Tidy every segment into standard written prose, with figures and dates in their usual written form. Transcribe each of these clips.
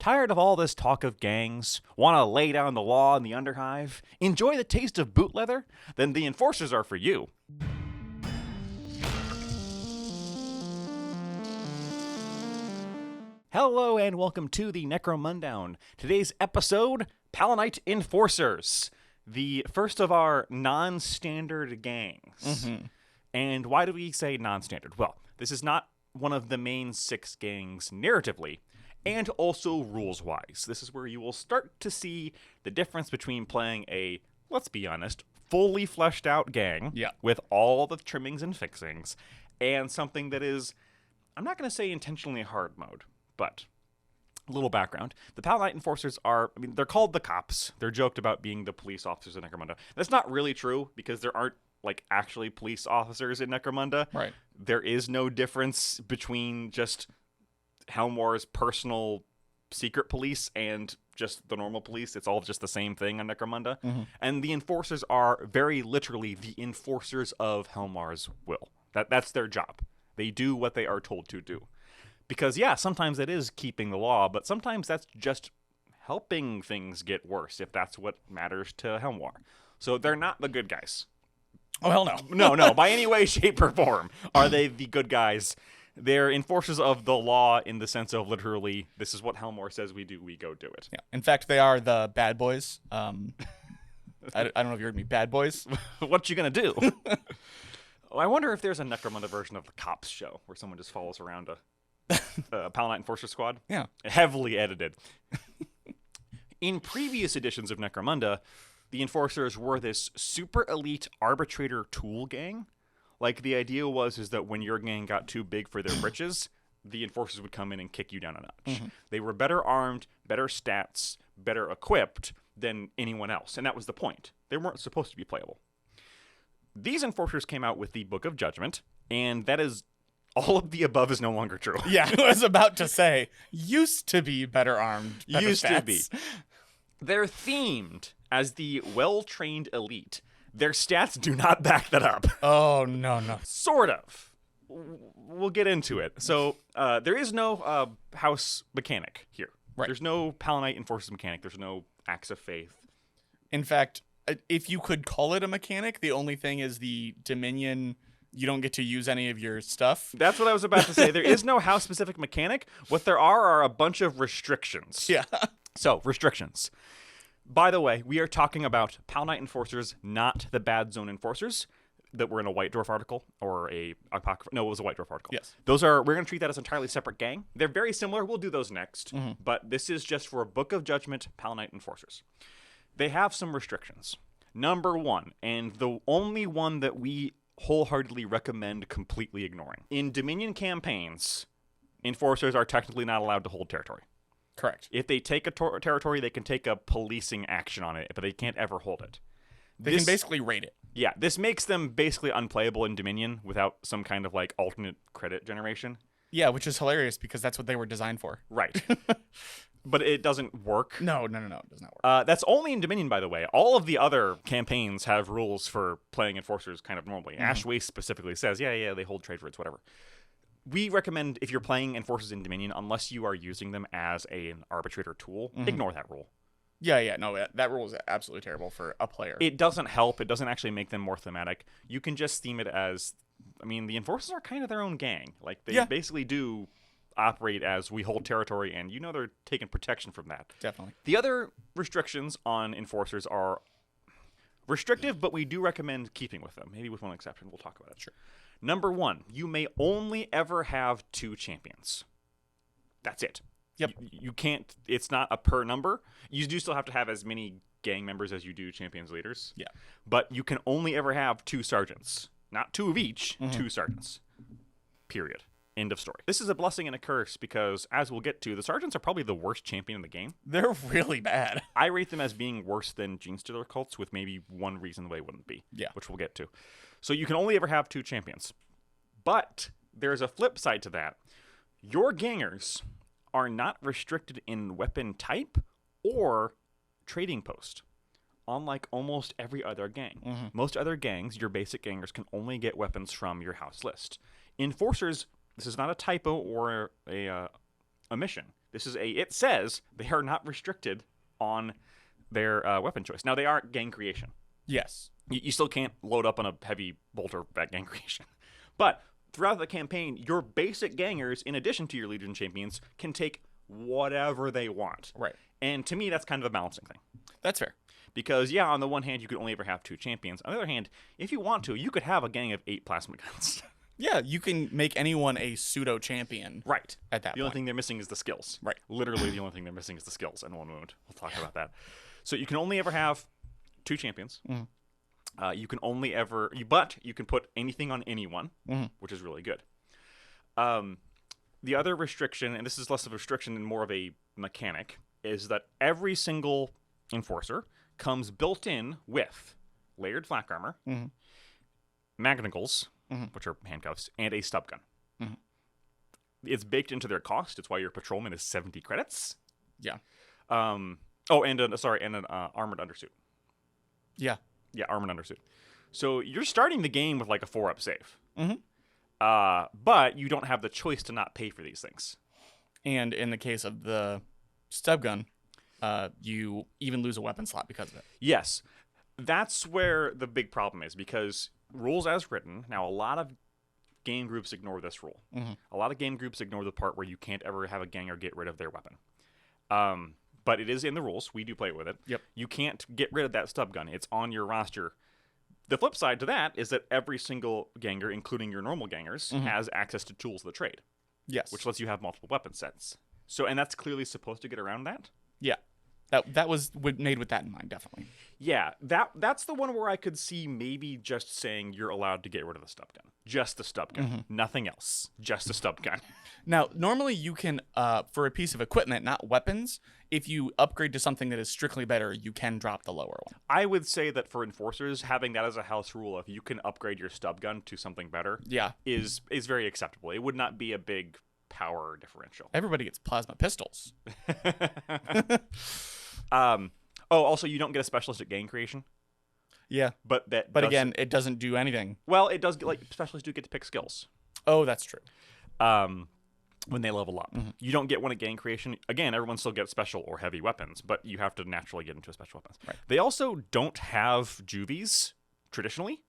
Tired of all this talk of gangs? Want to lay down the law in the Underhive? Enjoy the taste of boot leather? Then the Enforcers are for you. Hello and welcome to the Necromundown. Today's episode, Palanite Enforcers. The first of our non-standard gangs. And why do we say non-standard? Well, this is not one of the main 6 gangs narratively, and also rules-wise. This is where you will start to see the difference between playing a, let's be honest, fully fleshed out gang with all the trimmings and fixings, and something that is, I'm not going to say intentionally hard mode, but a little background. The Palanite Enforcers are, they're called the cops. They're joked about being the police officers in Necromunda. That's not really true, because there aren't actually police officers in Necromunda. Right. There is no difference between just Helmwar's personal secret police and just the normal police. It's all just the same thing on Necromunda. And the Enforcers are very literally the enforcers of Helmwar's will. That's their job. They do what they are told to do. Because, yeah, sometimes it is keeping the law, but sometimes that's just helping things get worse, if that's what matters to Helmwar. So they're not the good guys. Oh, hell no. No, by any way, shape, or form are they the good guys. They're enforcers of the law in the sense of literally, this is what Helmwar says we do, we go do it. Yeah. In fact, they are the bad boys. I don't know if you heard me. Bad boys. What you gonna do? I wonder if there's a Necromunda version of the Cops show where someone just follows around a Palanite Enforcer squad. Yeah. Heavily edited. In previous editions of Necromunda, the Enforcers were this super elite arbitrator tool gang. The idea is that when your gang got too big for their britches, the Enforcers would come in and kick you down a notch. They were better armed, better stats, better equipped than anyone else, and that was the point. They weren't supposed to be playable. These Enforcers came out with the Book of Judgment, and that is all of the above is no longer true. Yeah, I was about to say, used to be better armed. Better Used stats. to be. They're themed as the well-trained elite. Their stats do not back that up. Oh, no. Sort of. We'll get into it. So there is no house mechanic here. Right. There's no Palanite Enforcers mechanic. There's no Axe of Faith. In fact, if you could call it a mechanic, the only thing is the Dominion, you don't get to use any of your stuff. That's what I was about to say. There is no house-specific mechanic. What there are a bunch of restrictions. Yeah. So, restrictions. By the way, we are talking about Palanite Enforcers, not the Bad Zone Enforcers that were in a White Dwarf article or a Apocrypha. No, it was a White Dwarf article. Yes. We're going to treat that as an entirely separate gang. They're very similar. We'll do those next. But this is just for a Book of Judgment Palanite Enforcers. They have some restrictions. Number 1, and the only one that we wholeheartedly recommend completely ignoring. In Dominion campaigns, Enforcers are technically not allowed to hold territory. Correct. If they take a territory, they can take a policing action on it, but they can't ever hold it. They can basically raid it. Yeah, this makes them basically unplayable in Dominion without some kind of alternate credit generation. Yeah, which is hilarious because that's what they were designed for. Right. But it doesn't work. No, it does not work. That's only in Dominion, by the way. All of the other campaigns have rules for playing Enforcers kind of normally. Ash Waste specifically says, yeah, they hold trade routes, whatever. We recommend, if you're playing Enforcers in Dominion, unless you are using them as an arbitrator tool, ignore that rule. Yeah, no, that rule is absolutely terrible for a player. It doesn't help. It doesn't actually make them more thematic. You can just theme it as, the Enforcers are kind of their own gang. They basically do operate as we hold territory, and they're taking protection from that. Definitely. The other restrictions on Enforcers are restrictive, but we do recommend keeping with them. Maybe with one exception. We'll talk about it. Sure. Number 1, you may only ever have 2 champions. That's it. Yep. You can't, it's not a per number. You do still have to have as many gang members as you do champions leaders. Yeah. But you can only ever have 2 sergeants. Not 2 of each, 2 sergeants. Period. End of story. This is a blessing and a curse because, as we'll get to, the sergeants are probably the worst champion in the game. They're really bad. I rate them as being worse than Genestealer cults, with maybe one reason they wouldn't be. Yeah. Which we'll get to. So you can only ever have 2 champions. But there's a flip side to that. Your gangers are not restricted in weapon type or trading post, unlike almost every other gang. Most other gangs, your basic gangers can only get weapons from your house list. Enforcers, this is not a typo or a mission. It says they are not restricted on their weapon choice. Now, they aren't gang creation. Yes. You still can't load up on a heavy bolter at gang creation. But throughout the campaign, your basic gangers, in addition to your Legion champions, can take whatever they want. Right. And to me, that's kind of a balancing thing. That's fair. Because, yeah, on the one hand, you could only ever have 2 champions. On the other hand, if you want to, you could have a gang of 8 plasma guns. Yeah, you can make anyone a pseudo champion. Right. At that The only thing they're missing is the skills. Right. Literally, the only thing they're missing is the skills and 1 wound. We'll talk about that. So you can only ever have 2 champions. Mm-hmm. You can only ever, but you can put anything on anyone, which is really good. The other restriction, and this is less of a restriction and more of a mechanic, is that every single enforcer comes built in with layered flak armor, manacles, which are handcuffs, and a stub gun. It's baked into their cost. It's why your patrolman is 70 credits. Yeah. And an armored undersuit. Yeah. Yeah, armored undersuit. So you're starting the game with like a 4-up save. But you don't have the choice to not pay for these things. And in the case of the stub gun, you even lose a weapon slot because of it. Yes. That's where the big problem is, because rules as written, now a lot of game groups ignore this rule. A lot of game groups ignore the part where you can't ever have a ganger get rid of their weapon. But it is in the rules. We do play with it. Yep. You can't get rid of that stub gun. It's on your roster. The flip side to that is that every single ganger, including your normal gangers, has access to tools of the trade. Yes. Which lets you have multiple weapon sets. So, and that's clearly supposed to get around that. Yeah. That was made with that in mind, definitely. Yeah, that's the one where I could see maybe just saying you're allowed to get rid of the stub gun. Just the stub gun. Nothing else. Just the stub gun. Now, normally you can, for a piece of equipment, not weapons, if you upgrade to something that is strictly better, you can drop the lower one. I would say that for enforcers, having that as a house rule, if you can upgrade your stub gun to something better, is very acceptable. It would not be a big power differential. Everybody gets plasma pistols. Also, you don't get a specialist at gang creation. Yeah. But again, it doesn't do anything. Well, it does, specialists do get to pick skills. Oh, that's true. When they level up. You don't get one at gang creation. Again, everyone still gets special or heavy weapons, but you have to naturally get into a special weapons. Right. They also don't have juvies, traditionally.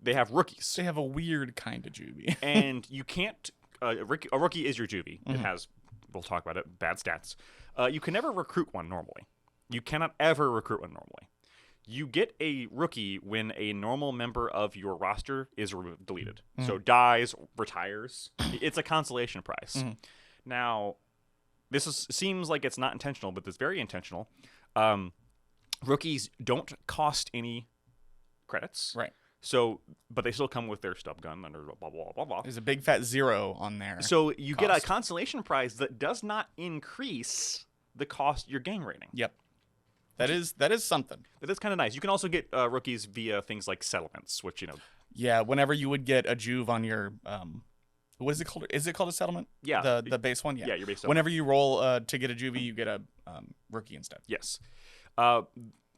They have rookies. They have a weird kind of juvie. And you can't... a rookie is your juvie. It has, we'll talk about it, bad stats. You can never recruit one normally. You cannot ever recruit one normally. You get a rookie when a normal member of your roster is deleted. So dies, retires. It's a consolation prize. Now, seems like it's not intentional, but it's very intentional. Rookies don't cost any credits. Right. So, but they still come with their stub gun under blah, blah, blah, blah. There's a big fat 0 on there. So you get a consolation prize that does not increase the cost of your gang rating. Yep. That is something. That is kind of nice. You can also get rookies via things like settlements, which, Yeah, whenever you would get a juve on your... what is it called? Is it called a settlement? Yeah. The base one? Yeah. Yeah, your base settlement. Whenever you roll to get a juvie, you get a rookie instead. Yes.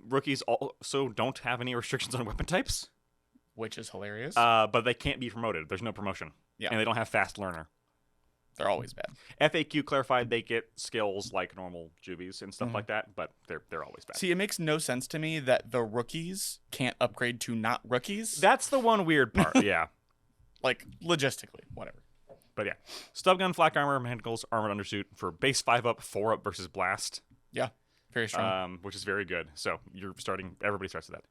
Rookies also don't have any restrictions on weapon types. Which is hilarious. But they can't be promoted. There's no promotion. Yeah. And they don't have fast learner. They're always bad. FAQ clarified they get skills like normal juvies and stuff like that, but they're always bad. See, it makes no sense to me that the rookies can't upgrade to not rookies. That's the one weird part, yeah. Like, logistically, whatever. But yeah. Stub gun, flak armor, manacles, armored undersuit for base 5-up, 4-up versus blast. Yeah, very strong. Which is very good. So everybody starts with that.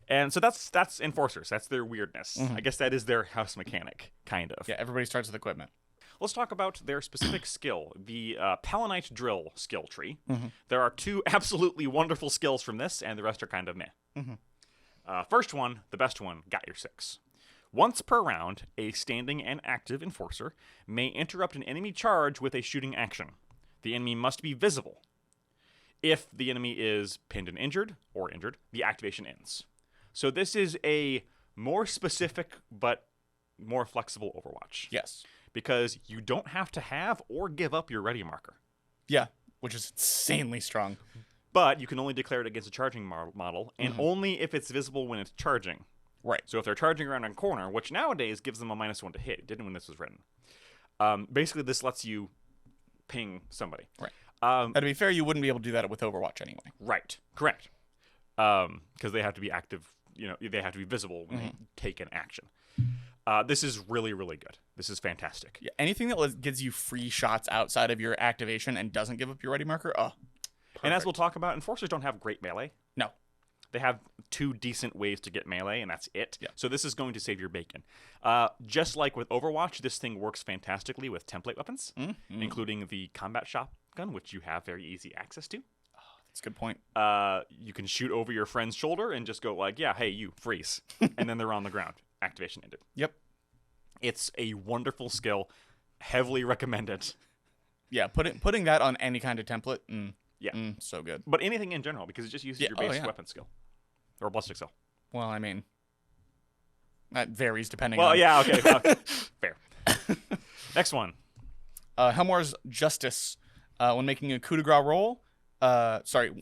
And so that's enforcers. That's their weirdness. I guess that is their house mechanic, kind of. Yeah, everybody starts with equipment. Let's talk about their specific skill, the Palanite drill skill tree. There are 2 absolutely wonderful skills from this, and the rest are kind of meh. First one, the best one, got your 6. Once per round, a standing and active enforcer may interrupt an enemy charge with a shooting action. The enemy must be visible. If the enemy is pinned and injured, the activation ends. So this is a more specific but more flexible Overwatch. Yes. Because you don't have to have or give up your ready marker. Yeah, which is insanely strong. But you can only declare it against a charging model, and only if it's visible when it's charging. Right. So if they're charging around a corner, which nowadays gives them a -1 to hit, it didn't when this was written. Basically, this lets you ping somebody. Right. Now, to be fair, you wouldn't be able to do that with Overwatch anyway. Right. Correct. Because they have to be active. They have to be visible when they take an action. This is really, really good. This is fantastic. Yeah, anything that gives you free shots outside of your activation and doesn't give up your ready marker, perfect. And as we'll talk about, Enforcers don't have great melee. No. They have 2 decent ways to get melee, and that's it. Yeah. So this is going to save your bacon. Just like with Overwatch, this thing works fantastically with template weapons, including the combat shotgun, which you have very easy access to. That's a good point. You can shoot over your friend's shoulder and just go like, yeah, hey, you, freeze. And then they're on the ground. Activation ended. Yep. It's a wonderful skill. Heavily recommended. Yeah, putting that on any kind of template, so good. But anything in general, because it just uses your base weapon skill. Or ballistic skill. Well, I mean, that varies depending on... Well, yeah, okay. Fair. Next one. Helmor's Justice. When making a coup de grace roll...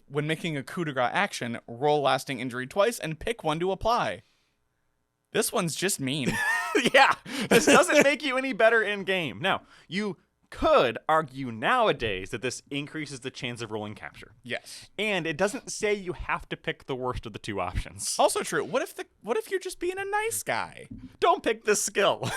when making a coup de grace action, roll lasting injury twice and pick one to apply. This one's just mean. Yeah, this doesn't make you any better in game. Now, you could argue nowadays that this increases the chance of rolling capture. Yes. And it doesn't say you have to pick the worst of the 2 options. Also true. What if you're just being a nice guy? Don't pick this skill.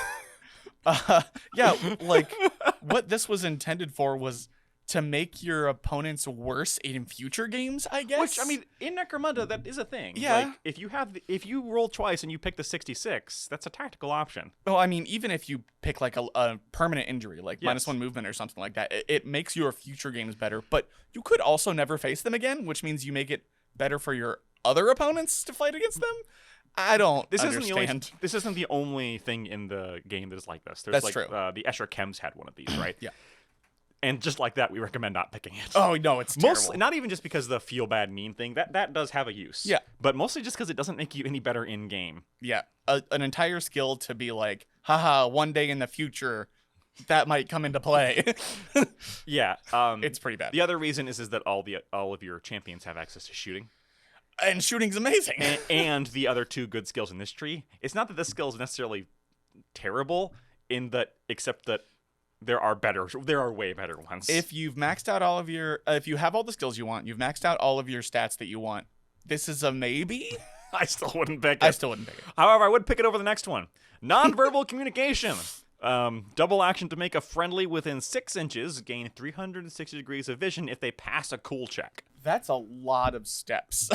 Yeah, like what this was intended for was to make your opponents worse in future games, I guess. Which, I mean, in Necromunda, that is a thing. Yeah. Like, if you roll twice and you pick the 66, that's a tactical option. Well, I mean, even if you pick like a permanent injury, like -1 movement or something like that, it makes your future games better. But you could also never face them again, which means you make it better for your other opponents to fight against them. I don't understand. This isn't the only thing in the game that is like this. There's That's like, true. The Escher Chems had one of these, right? Yeah. And just like that, we recommend not picking it. Oh, no, it's terrible. Mostly, not even just because of the feel bad mean thing. That does have a use. Yeah. But mostly just because it doesn't make you any better in game. Yeah. An entire skill to be like, haha, one day in the future, that might come into play. Yeah. It's pretty bad. The other reason is that all of your champions have access to shooting. And shooting's amazing. and the other 2 good skills in this tree. It's not that this skill is necessarily terrible except that there are way better ones. If you've maxed out all of your, if you have all the skills you want, you've maxed out all of your stats that you want, this is a maybe? I still wouldn't pick it. I still wouldn't pick it. However, I would pick it over the next one. Nonverbal communication. Double action to make a friendly within 6 inches gain 360 degrees of vision if they pass a cool check. That's a lot of steps.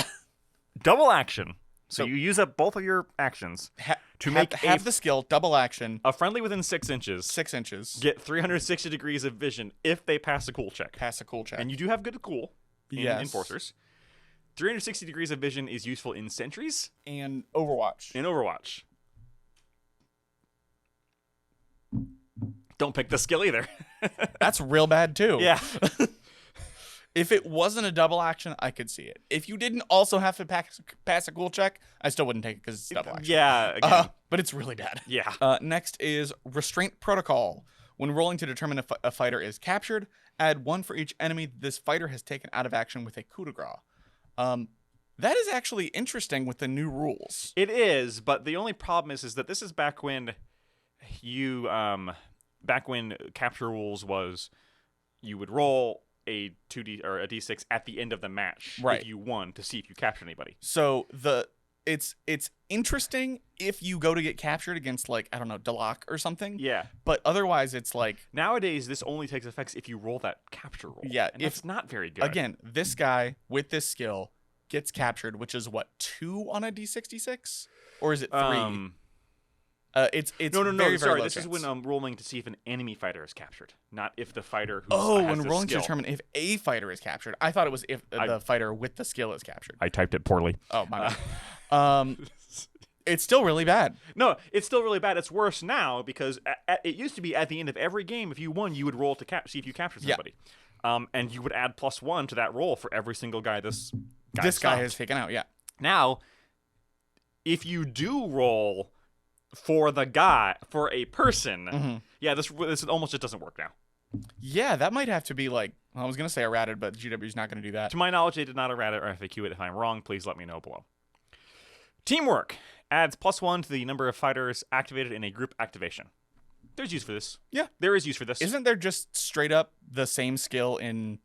Double action. So you use up both of your actions to have the skill, double action. A friendly within 6 inches. 6 inches. Get 360 degrees of vision if they pass a cool check. Pass a cool check. And you do have good cool in Enforcers. 360 degrees of vision is useful in Sentries. And Overwatch. Don't pick the skill either. That's real bad too. Yeah. If it wasn't a double action, I could see it. If you didn't also have to pass a cool check, I still wouldn't take it because it's double action. Yeah, again. But it's really bad. Yeah. Next is Restraint Protocol. When rolling to determine if a fighter is captured, add 1 for each enemy this fighter has taken out of action with a coup de grace. That is actually interesting with the new rules. It is, but the only problem is that this is back when capture rules was you would roll a 2D or a D6 at the end of the match if you won to see if you captured anybody. So it's interesting if you go to get captured against, like, I don't know, Delac or something. Yeah. But otherwise it's like nowadays this only takes effects if you roll that capture roll. Yeah. And it's not very good. Again, this guy with this skill gets captured, which is what, 2 on a D66? Or is it 3? It's no. Very, sorry, very this low is when I'm rolling to see if an enemy fighter is captured, not if the fighter who has when the rolling skill. to determine if a fighter is captured. I thought it was if the fighter with the skill is captured. I typed it poorly. Oh my bad. It's still really bad. No, it's still really bad. It's worse now because it used to be at the end of every game, if you won, you would roll to see if you captured somebody, and you would add +1 to that roll for every single guy this guy has taken out. Yeah. Now, if you do roll for a person, this almost just doesn't work now. Yeah, that might have to be like, I was going to say errated, but GW's not going to do that. To my knowledge, they did not errata or FAQ it. If I'm wrong, please let me know below. Teamwork adds +1 to the number of fighters activated in a group activation. There's use for this. Yeah. There is use for this. Isn't there just straight up the same skill in,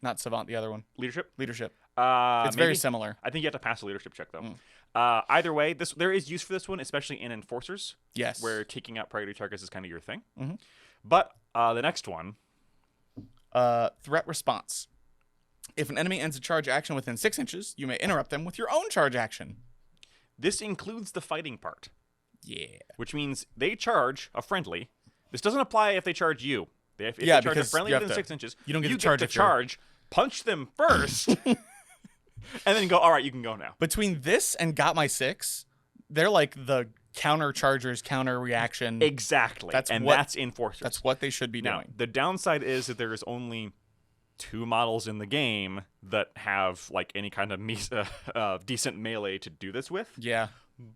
not Savant, the other one? Leadership? Leadership. It's Very similar. I think you have to pass a leadership check, though. Either way, there is use for this one, especially in Enforcers. Yes. Where taking out priority targets is kind of your thing. Mm-hmm. But the next one. Threat response. If an enemy ends a charge action within 6 inches, you may interrupt them with your own charge action. This includes the fighting part. Yeah. Which means they charge a friendly. This doesn't apply if they charge you. If they charge a friendly within 6 inches, you don't get to charge, punch them first, and then go, all right, you can go now. Between this and Got My 6, they're like the counter chargers, counter reaction. Exactly. That's Enforcers. That's what they should be now, doing. The downside is that there is only 2 models in the game that have like any kind of decent melee to do this with. Yeah.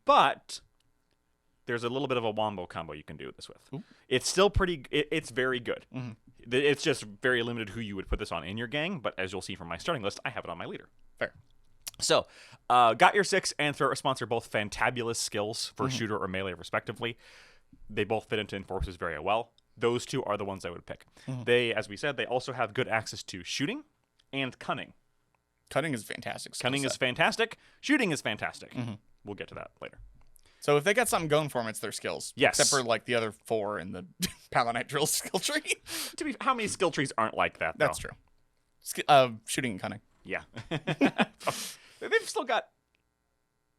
But there's a little bit of a wombo combo you can do this with. Ooh. It's still pretty. It's very good. Mm-hmm. It's just very limited who you would put this on in your gang. But as you'll see from my starting list, I have it on my leader. Fair. So, Got Your 6 and Threat Response are both fantabulous skills for shooter or melee, respectively. They both fit into Enforcers very well. Those 2 are the ones I would pick. Mm-hmm. They, as we said, they also have good access to shooting and cunning. Cunning is fantastic. Cunning is fantastic. Shooting is fantastic. Mm-hmm. We'll get to that later. So if they got something going for them, it's their skills. Yes. Except for like the other 4 in the Palanite drill skill tree. How many skill trees aren't like that, though? That's true. Shooting and cunning. Yeah. They've still got...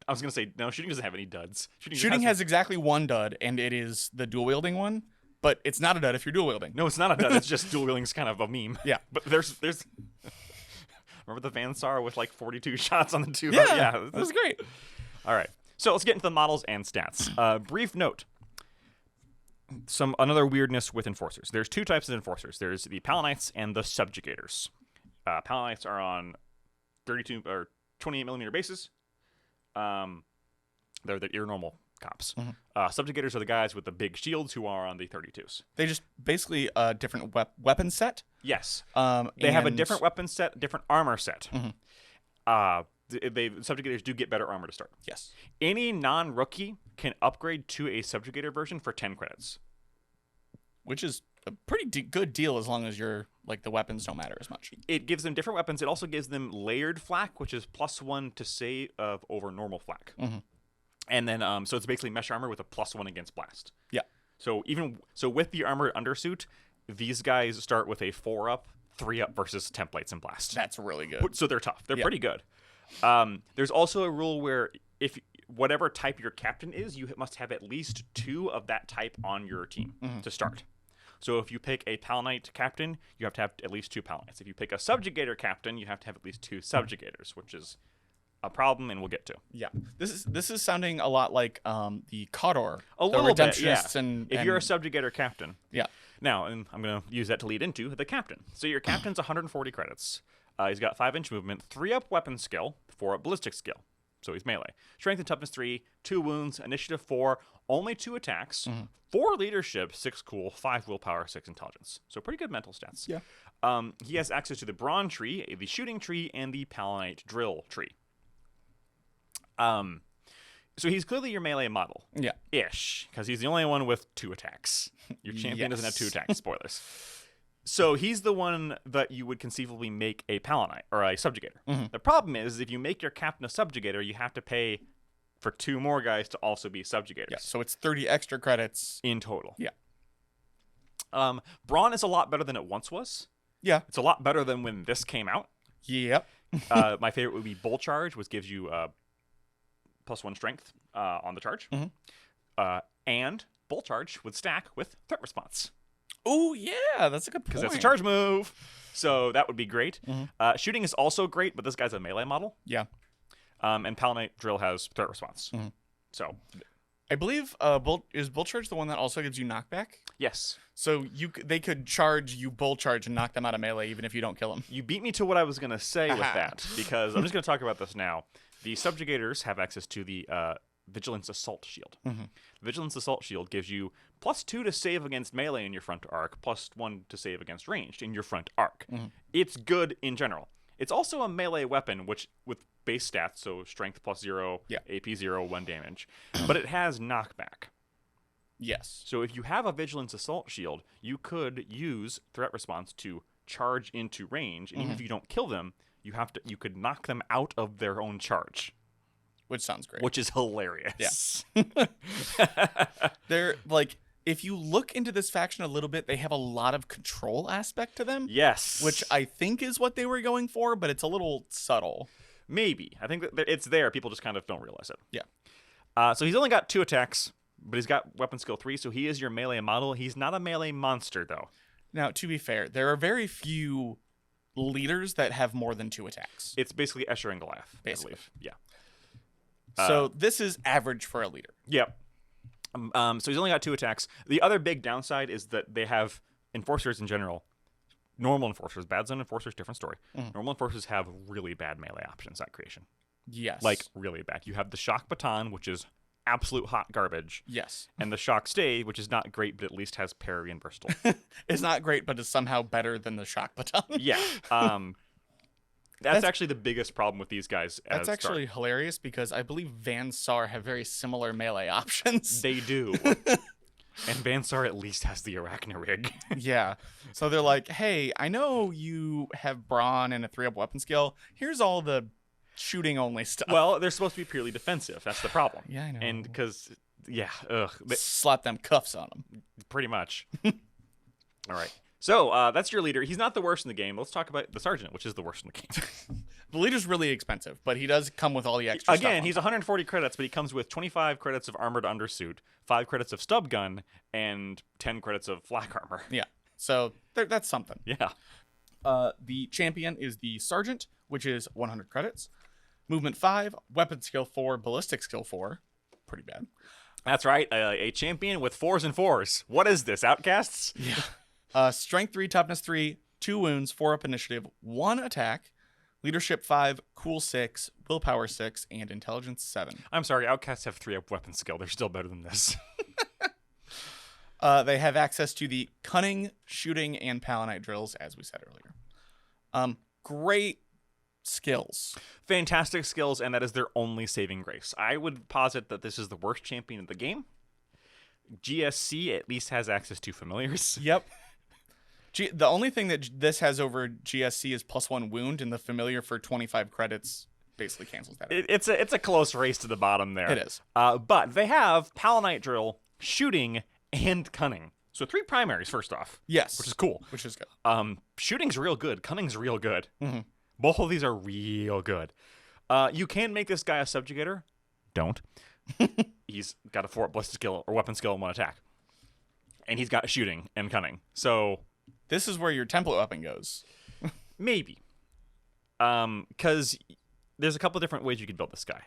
I was going to say, no, shooting doesn't have any duds. Shooting has exactly 1 dud, and it is the dual-wielding one. But it's not a dud if you're dual-wielding. No, it's not a dud. It's just dual-wielding is kind of a meme. Yeah. But there's... Remember the Van Sar with like 42 shots on the 2? Yeah, that was great. All right. So let's get into the models and stats. Brief note. Another weirdness with Enforcers. There's 2 types of Enforcers. There's the Palanites and the Subjugators. Palanites are on 32 or 28 millimeter bases. They're the normal cops. Mm-hmm. Subjugators are the guys with the big shields who are on the 32s. They just basically a different weapon set. Yes. They have a different weapon set, different armor set. Mm-hmm. Subjugators do get better armor to start. Yes. Any non-rookie can upgrade to a Subjugator version for 10 credits. Which is a pretty good deal as long as the weapons don't matter as much. It gives them different weapons. It also gives them layered flak, which is +1 to save over normal flak. Mm-hmm. And then, so it's basically mesh armor with a +1 against blast. Yeah. So with the armored undersuit, these guys start with a 4-up, 3-up versus templates and blast. That's really good. So they're tough. They're pretty good. There's also a rule where if whatever type your captain is, you must have at least 2 of that type on your team to start. So if you pick a Palanite captain, you have to have at least 2 Palanites. If you pick a Subjugator captain, you have to have at least 2 Subjugators, which is a problem, and we'll get to. Yeah, this is sounding a lot like the Khador, a little bit, yeah. If you're a Subjugator captain, yeah. Now, and I'm going to use that to lead into the captain. So your captain's 140 credits. He's got 5-inch movement, 3-up weapon skill, 4-up ballistic skill. So he's melee. Strength and toughness 3, 2 wounds, initiative 4, only 2 attacks, 4 leadership, 6 cool, 5 willpower, 6 intelligence. So pretty good mental stats. Yeah. He has access to the brawn tree, the shooting tree, and the Palanite drill tree. So he's clearly your melee model. Yeah. Ish, because he's the only one with 2 attacks. Your champion doesn't have 2 attacks. Spoilers. So he's the one that you would conceivably make a Palanite or a Subjugator. Mm-hmm. The problem is if you make your captain a Subjugator, you have to pay for 2 more guys to also be Subjugators. Yeah, so it's 30 extra credits. In total. Yeah. Brawn is a lot better than it once was. Yeah. It's a lot better than when this came out. Yep. My favorite would be Bull Charge, which gives you +1 strength on the charge. Mm-hmm. And Bull Charge would stack with Threat Response. Oh, yeah, that's a good point. Because that's a charge move. So that would be great. Mm-hmm. Shooting is also great, but this guy's a melee model. Yeah. And Palanite Drill has Threat Response. Mm-hmm. So I believe is Bull Charge the one that also gives you knockback? Yes. So they could charge you Bull Charge and knock them out of melee even if you don't kill them. You beat me to what I was going to say with that, because I'm just going to talk about this now. The Subjugators have access to the Vigilance Assault Shield. Mm-hmm. Vigilance Assault Shield gives you +2 to save against melee in your front arc, +1 to save against ranged in your front arc. Mm-hmm. It's good in general. It's also a melee weapon, which with base stats, so strength +0, AP 0, 1 damage, but it has knockback. Yes. So if you have a Vigilance Assault Shield, you could use Threat Response to charge into range, and even if you don't kill them, you could knock them out of their own charge. Which sounds great. Which is hilarious. Yeah. They're like, if you look into this faction a little bit, they have a lot of control aspect to them. Yes. Which I think is what they were going for, but it's a little subtle. Maybe. I think that it's there. People just kind of don't realize it. Yeah. So he's only got 2 attacks, but he's got weapon skill 3, so he is your melee model. He's not a melee monster, though. Now, to be fair, there are very few leaders that have more than 2 attacks. It's basically Escher and Goliath, Basically. I believe. Yeah. So this is average for a leader. Yep. So he's only got 2 attacks. The other big downside is that they have enforcers in general. Normal enforcers, bad zone enforcers, different story. Normal enforcers have really bad melee options at creation. Yes. Like, really bad. You have the shock baton, which is absolute hot garbage. Yes. And the shock stay, which is not great, but at least has parry and versatile. It's not great, but it's somehow better than the shock baton. Yeah. That's actually the biggest problem with these guys. That's actually hilarious because I believe Van Sar have very similar melee options. They do. And Van Sar at least has the Arachna rig. Yeah. So they're like, hey, I know you have brawn and a 3-up weapon skill. Here's all the shooting only stuff. Well, they're supposed to be purely defensive. That's the problem. Yeah, I know. And because, slap them cuffs on them. Pretty much. All right. So that's your leader. He's not the worst in the game. Let's talk about the sergeant, which is the worst in the game. The leader's really expensive, but he does come with all the extra stuff. Again, he's 140 credits, but he comes with 25 credits of armored undersuit, 5 credits of stub gun, and 10 credits of flak armor. Yeah. So that's something. Yeah. The champion is the sergeant, which is 100 credits. Movement 5, weapon skill 4, ballistic skill 4. Pretty bad. That's right. A champion with 4s and 4s. What is this, Outcasts? Yeah. Strength 3, toughness 3, 2 wounds, 4 up initiative, 1 attack, leadership 5, cool 6, willpower 6, and intelligence 7. I'm sorry, Outcasts have 3-up weapon skill. They're still better than this. They have access to the cunning, shooting, and Palanite drills, as we said earlier. Great skills. Fantastic skills, and that is their only saving grace. I would posit that this is the worst champion in the game. GSC at least has access to familiars. Yep. The only thing that this has over GSC is +1 wound, and the familiar for 25 credits basically cancels that out. It's a close race to the bottom there. It is. But they have Palanite drill, shooting, and cunning. So 3 primaries, first off. Yes. Which is cool. Which is good. Shooting's real good. Cunning's real good. Mm-hmm. Both of these are real good. You can make this guy a subjugator. Don't. He's got a 4 ballistic skill or weapon skill and 1 attack. And he's got shooting and cunning. So this is where your template weapon goes. Maybe. Because there's a couple different ways you could build this guy.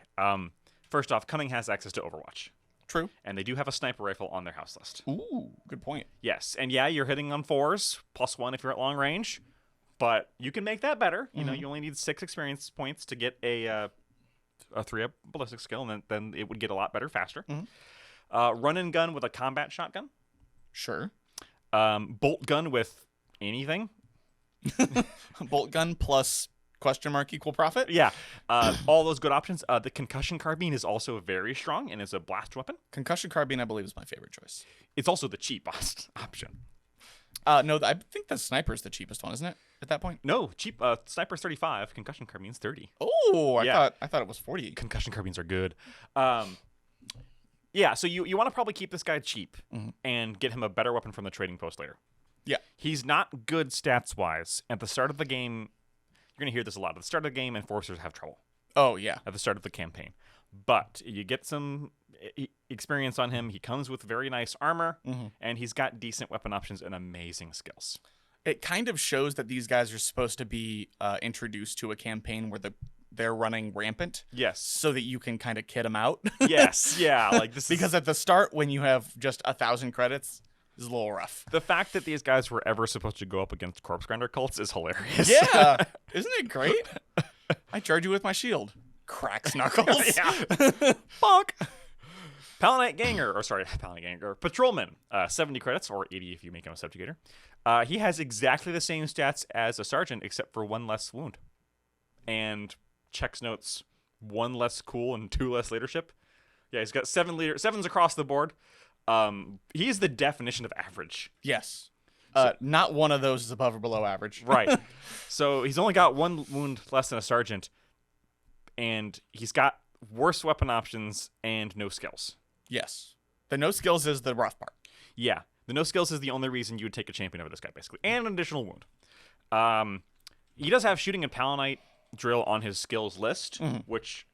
First off, cunning has access to Overwatch. True. And they do have a sniper rifle on their house list. Ooh, good point. Yes. And yeah, you're hitting on 4s, +1 if you're at long range. But you can make that better. You know, you only need 6 experience points to get a 3-up ballistic skill, and then it would get a lot better faster. Run and gun with a combat shotgun. Sure. Bolt gun with anything. Bolt gun plus question mark equal profit. Yeah. All those good options. The concussion carbine is also very strong and is a blast weapon. Concussion carbine, I believe, is my favorite choice. It's also the cheapest option. No, I think the sniper's the cheapest one, isn't it? At that point? No, cheap. Sniper's 35. Concussion carbine's 30. Oh, Yeah. I thought it was 40. Concussion carbines are good. Yeah, so you want to probably keep this guy cheap and get him a better weapon from the trading post later. Yeah. He's not good stats-wise. At the start of the game, you're going to hear this a lot. At the start of the game, enforcers have trouble. Oh, yeah. At the start of the campaign. But you get some experience on him. He comes with very nice armor, and he's got decent weapon options and amazing skills. It kind of shows that these guys are supposed to be introduced to a campaign where they're running rampant. Yes. So that you can kind of kid them out. Yes, yeah. Like this because at the start, when you have just 1,000 credits, is a little rough. The fact that these guys were ever supposed to go up against corpse grinder cults is hilarious. Yeah. Isn't it great? I charge you with my shield. Cracks knuckles. Yeah. Bonk. Palanite Ganger, Patrolman, 70 credits, or 80 if you make him a subjugator. He has exactly the same stats as a sergeant, except for 1 less wound. And checks notes, 1 less cool and 2 less leadership. Yeah, he's got 7s across the board. He's the definition of average. Yes. Not one of those is above or below average. Right. So he's only got 1 wound less than a sergeant, and he's got worse weapon options and no skills. Yes. The no skills is the rough part. Yeah. The no skills is the only reason you would take a champion over this guy, basically. And an additional wound. He does have shooting and Palanite drill on his skills list, which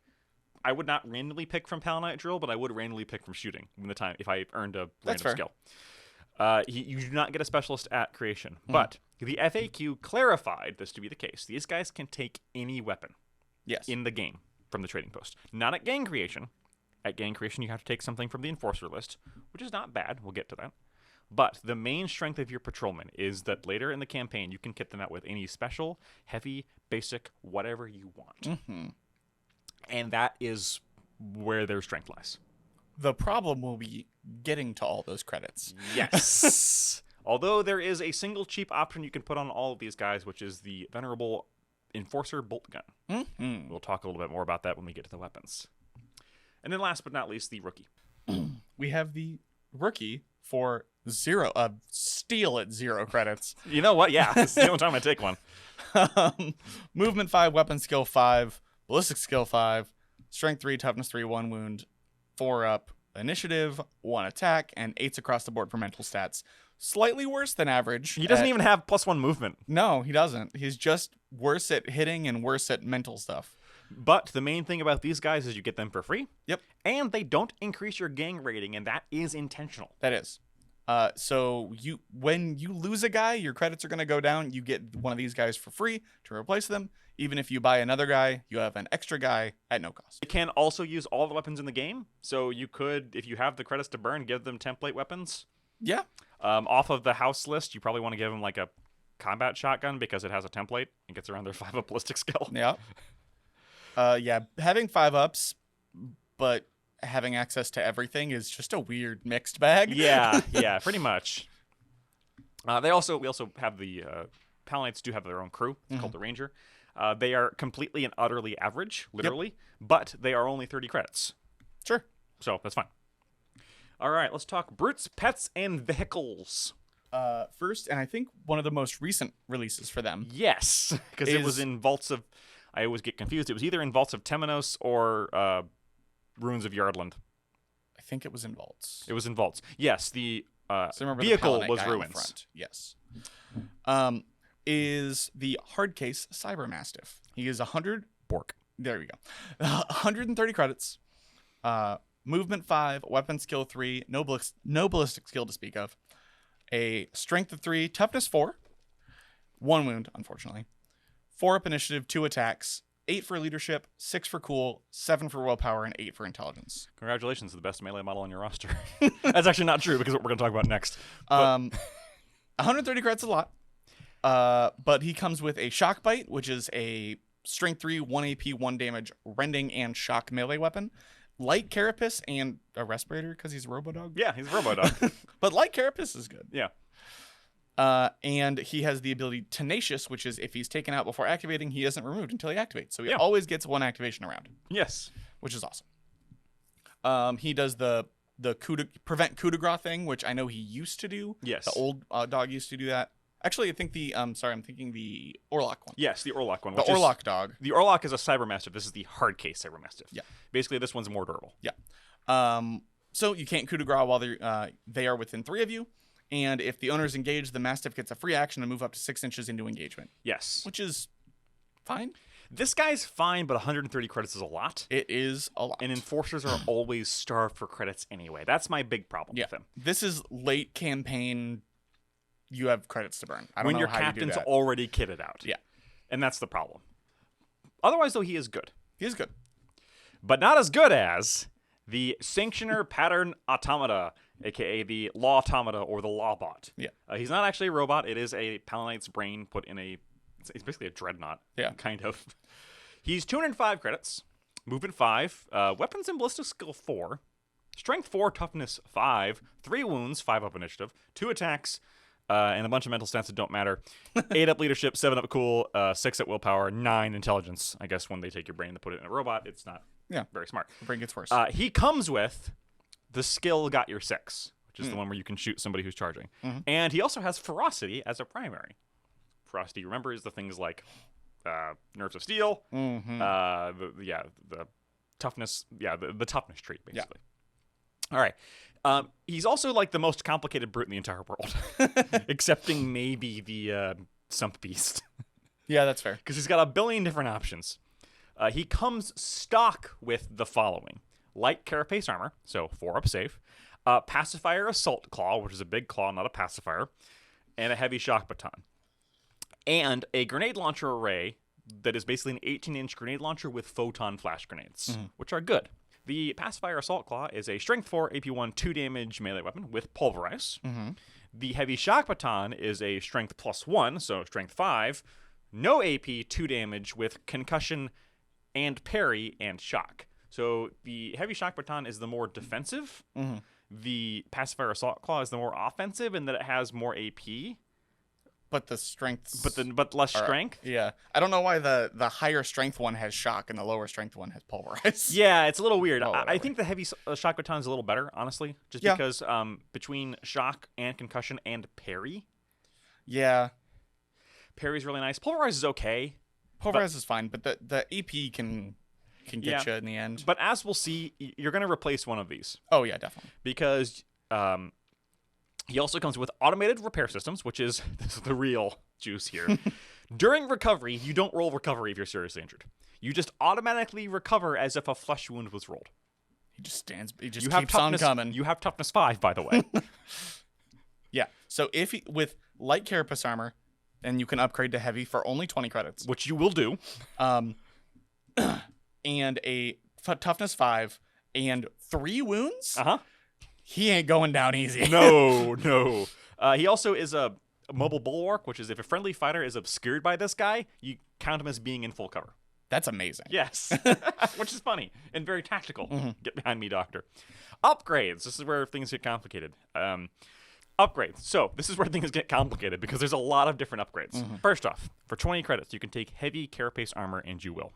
I would not randomly pick from Palanite drill, but I would randomly pick from shooting if I earned a random skill. You do not get a specialist at creation, but the FAQ clarified this to be the case. These guys can take any weapon in the game from the trading post. Not at gang creation. At gang creation, you have to take something from the enforcer list, which is not bad. We'll get to that. But the main strength of your patrolman is that later in the campaign, you can kit them out with any special, heavy, basic, whatever you want. And that is where their strength lies. The problem will be getting to all those credits. Yes. Although there is a single cheap option you can put on all of these guys, which is the venerable Enforcer Bolt Gun. We'll talk a little bit more about that when we get to the weapons. And then last but not least, the rookie. We have the rookie for steel at 0 credits. You know what? Yeah, it's the only time I take one. Movement 5, weapon skill 5, ballistic skill 5, strength 3, toughness 3, 1 wound, 4 up, initiative, 1 attack, and 8s across the board for mental stats. Slightly worse than average. He doesn't even have +1 movement. No, he doesn't. He's just worse at hitting and worse at mental stuff. But the main thing about these guys is you get them for free. Yep. And they don't increase your gang rating, and that is intentional. That is. So when you lose a guy, your credits are going to go down. You get one of these guys for free to replace them. Even if you buy another guy, you have an extra guy at no cost. You can also use all the weapons in the game. So you could, if you have the credits to burn, give them template weapons. Yeah. Off of the house list, you probably want to give them like a combat shotgun because it has a template and gets around their 5-up ballistic skill. Yeah. Having 5-ups, but having access to everything is just a weird mixed bag. Yeah, pretty much. We also have the Palanites do have their own crew. It's called the Ranger. They are completely and utterly average, literally, but they are only 30 credits. Sure. So that's fine. All right, let's talk brutes, pets, and vehicles. First, and I think one of the most recent releases for them. Yes, because it was in Vaults of... I always get confused. It was either in Vaults of Temenos or Ruins of Yardland. I think it was in Vaults. It was in Vaults. Yes, the vehicle was Ruins. Yes. Is the Hardcase Cybermastiff. He is 100... Bork. There we go. 130 credits. Movement 5, weapon skill 3, no ballistic skill to speak of. A strength of 3, toughness 4, 1 wound, unfortunately. 4 up initiative, 2 attacks, 8 for leadership, 6 for cool, 7 for willpower, and 8 for intelligence. Congratulations, the best melee model on your roster. That's actually not true because what we're going to talk about next. 130 credits is a lot. But he comes with a shock bite, which is a strength 3, 1 AP, 1 damage, rending, and shock melee weapon. Light carapace and a respirator because he's a robodog. Yeah, he's a robodog. But light carapace is good. Yeah. And he has the ability Tenacious, which is if he's taken out before activating, he isn't removed until he activates. So he always gets 1 activation around. Yes. Which is awesome. He does the prevent coup de grace thing, which I know he used to do. Yes. The old dog used to do that. Actually, I think I'm thinking the Orlock one. Yes, the Orlock one. The Orlock dog. The Orlock is a Cybermastiff. This is the Hardcase Cybermastiff. Yeah. Basically, this one's more durable. Yeah. So you can't coup de grace while they are within 3 of you. And if the owner is engaged, the Mastiff gets a free action to move up to 6 inches into engagement. Yes. Which is fine. This guy's fine, but 130 credits is a lot. It is a lot. And enforcers are always starved for credits anyway. That's my big problem with him. This is late campaign. You have credits to burn. I don't when know your how captain's you do that. already kitted out. Yeah. And that's the problem. Otherwise, though, he is good. He is good. But not as good as the Sanctioner Pattern Automata, a.k.a. the Law Automata or the Lawbot. Yeah. He's not actually a robot. It is a Palanite's brain put in a... It's basically a dreadnought. Yeah. Kind of. He's 205 credits. Movement 5. Weapons and Ballistic Skill 4. Strength 4. Toughness 5. 3 wounds. 5 up initiative. 2 attacks. And a bunch of mental stats that don't matter. 8 up leadership, 7 up cool, 6 at willpower, 9 intelligence. I guess when they take your brain and put it in a robot, it's not very smart. The brain gets worse. He comes with the skill got your 6, which is the one where you can shoot somebody who's charging. And he also has ferocity as a primary. Ferocity, remember, is the things like nerves of steel, the toughness, the toughness trait, basically. All right. He's also like the most complicated brute in the entire world, excepting maybe the Sump Beast. Yeah, that's fair. Because he's got a billion different options. He comes stock with the following: light carapace armor, so 4-up safe, pacifier assault claw, which is a big claw, not a pacifier, and a heavy shock baton. And a grenade launcher array that is basically an 18-inch grenade launcher with photon flash grenades, which are good. The pacifier assault claw is a strength 4, AP1, 2 damage melee weapon with pulverize. The heavy shock baton is a strength +1, so strength 5, no AP, 2 damage with concussion and parry and shock. So the heavy shock baton is the more defensive. The pacifier assault claw is the more offensive in that it has more AP. But the strength, but less strength. Yeah, I don't know why the higher strength one has shock and the lower strength one has pulverize. Yeah, it's a little weird. I think the heavy shock baton is a little better, honestly, just because between shock and concussion and parry. Yeah, parry's really nice. Pulverize is okay. Pulverize is fine, but the EP can get you in the end. But as we'll see, you're going to replace one of these. Oh yeah, definitely. Because he also comes with automated repair systems, which is the real juice here. During recovery, you don't roll recovery if you're seriously injured. You just automatically recover as if a flesh wound was rolled. He just keeps on coming. You have toughness 5, by the way. Yeah. So with light carapace armor, then you can upgrade to heavy for only 20 credits. Which you will do. And a toughness 5 and 3 wounds? He ain't going down easy. No. He also is a mobile bulwark, which is if a friendly fighter is obscured by this guy, you count him as being in full cover. That's amazing. Yes. Which is funny and very tactical. Get behind me, Doctor. Upgrades. This is where things get complicated. Upgrades. So this is where things get complicated because there's a lot of different upgrades. First off, for 20 credits, you can take heavy carapace armor, and you will.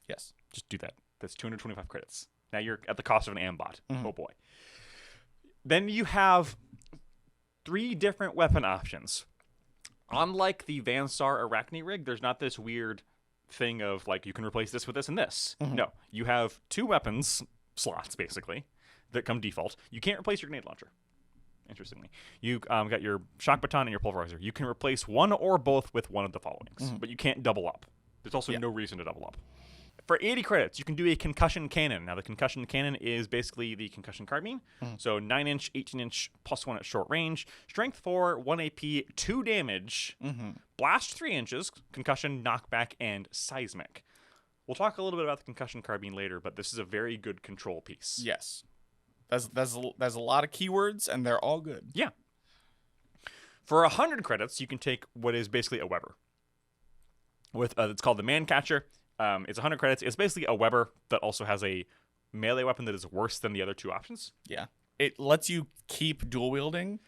Yes. Just do that. That's 225 credits. Now you're at the cost of an ambot. Oh, boy. Then you have 3 different weapon options. Unlike the Vansar Arachne rig, there's not this weird thing of, like, you can replace this with this and this. No. You have 2 weapons slots, basically, that come default. You can't replace your grenade launcher, interestingly. You got your shock baton and your pulverizer. You can replace one or both with one of the followings, but you can't double up. There's also no reason to double up. For 80 credits, you can do a concussion cannon. Now, the concussion cannon is basically the concussion carbine. So 9-inch, 18-inch, +1 at short range. Strength 4, 1 AP, 2 damage. Blast 3 inches, concussion, knockback, and seismic. We'll talk a little bit about the concussion carbine later, but this is a very good control piece. Yes. There's a lot of keywords, and they're all good. Yeah. For 100 credits, you can take what is basically a Weber. It's called the Man Catcher. It's 100 credits. It's basically a Weber that also has a melee weapon that is worse than the other 2 options. Yeah. It lets you keep dual wielding.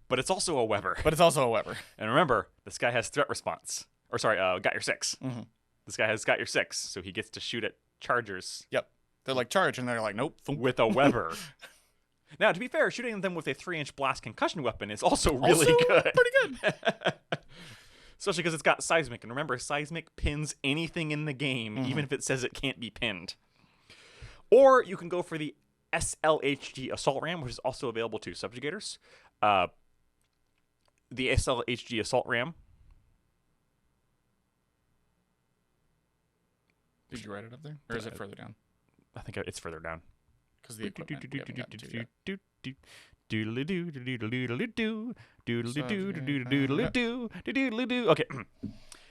But it's also a Weber. And remember, this guy has threat response. Or sorry, got your 6. This guy has got your 6, so he gets to shoot at chargers. Yep. They're like, charge, and they're like, nope. With a Weber. Now, to be fair, shooting them with a 3-inch blast concussion weapon is also really good. Pretty good. Especially because it's got seismic. And remember, seismic pins anything in the game, even if it says it can't be pinned. Or you can go for the SLHG Assault Ram, which is also available to subjugators. The SLHG Assault Ram. Did you write it up there? Or is it further down? I think it's further down. Because the equipment we haven't gotten to yet. Okay.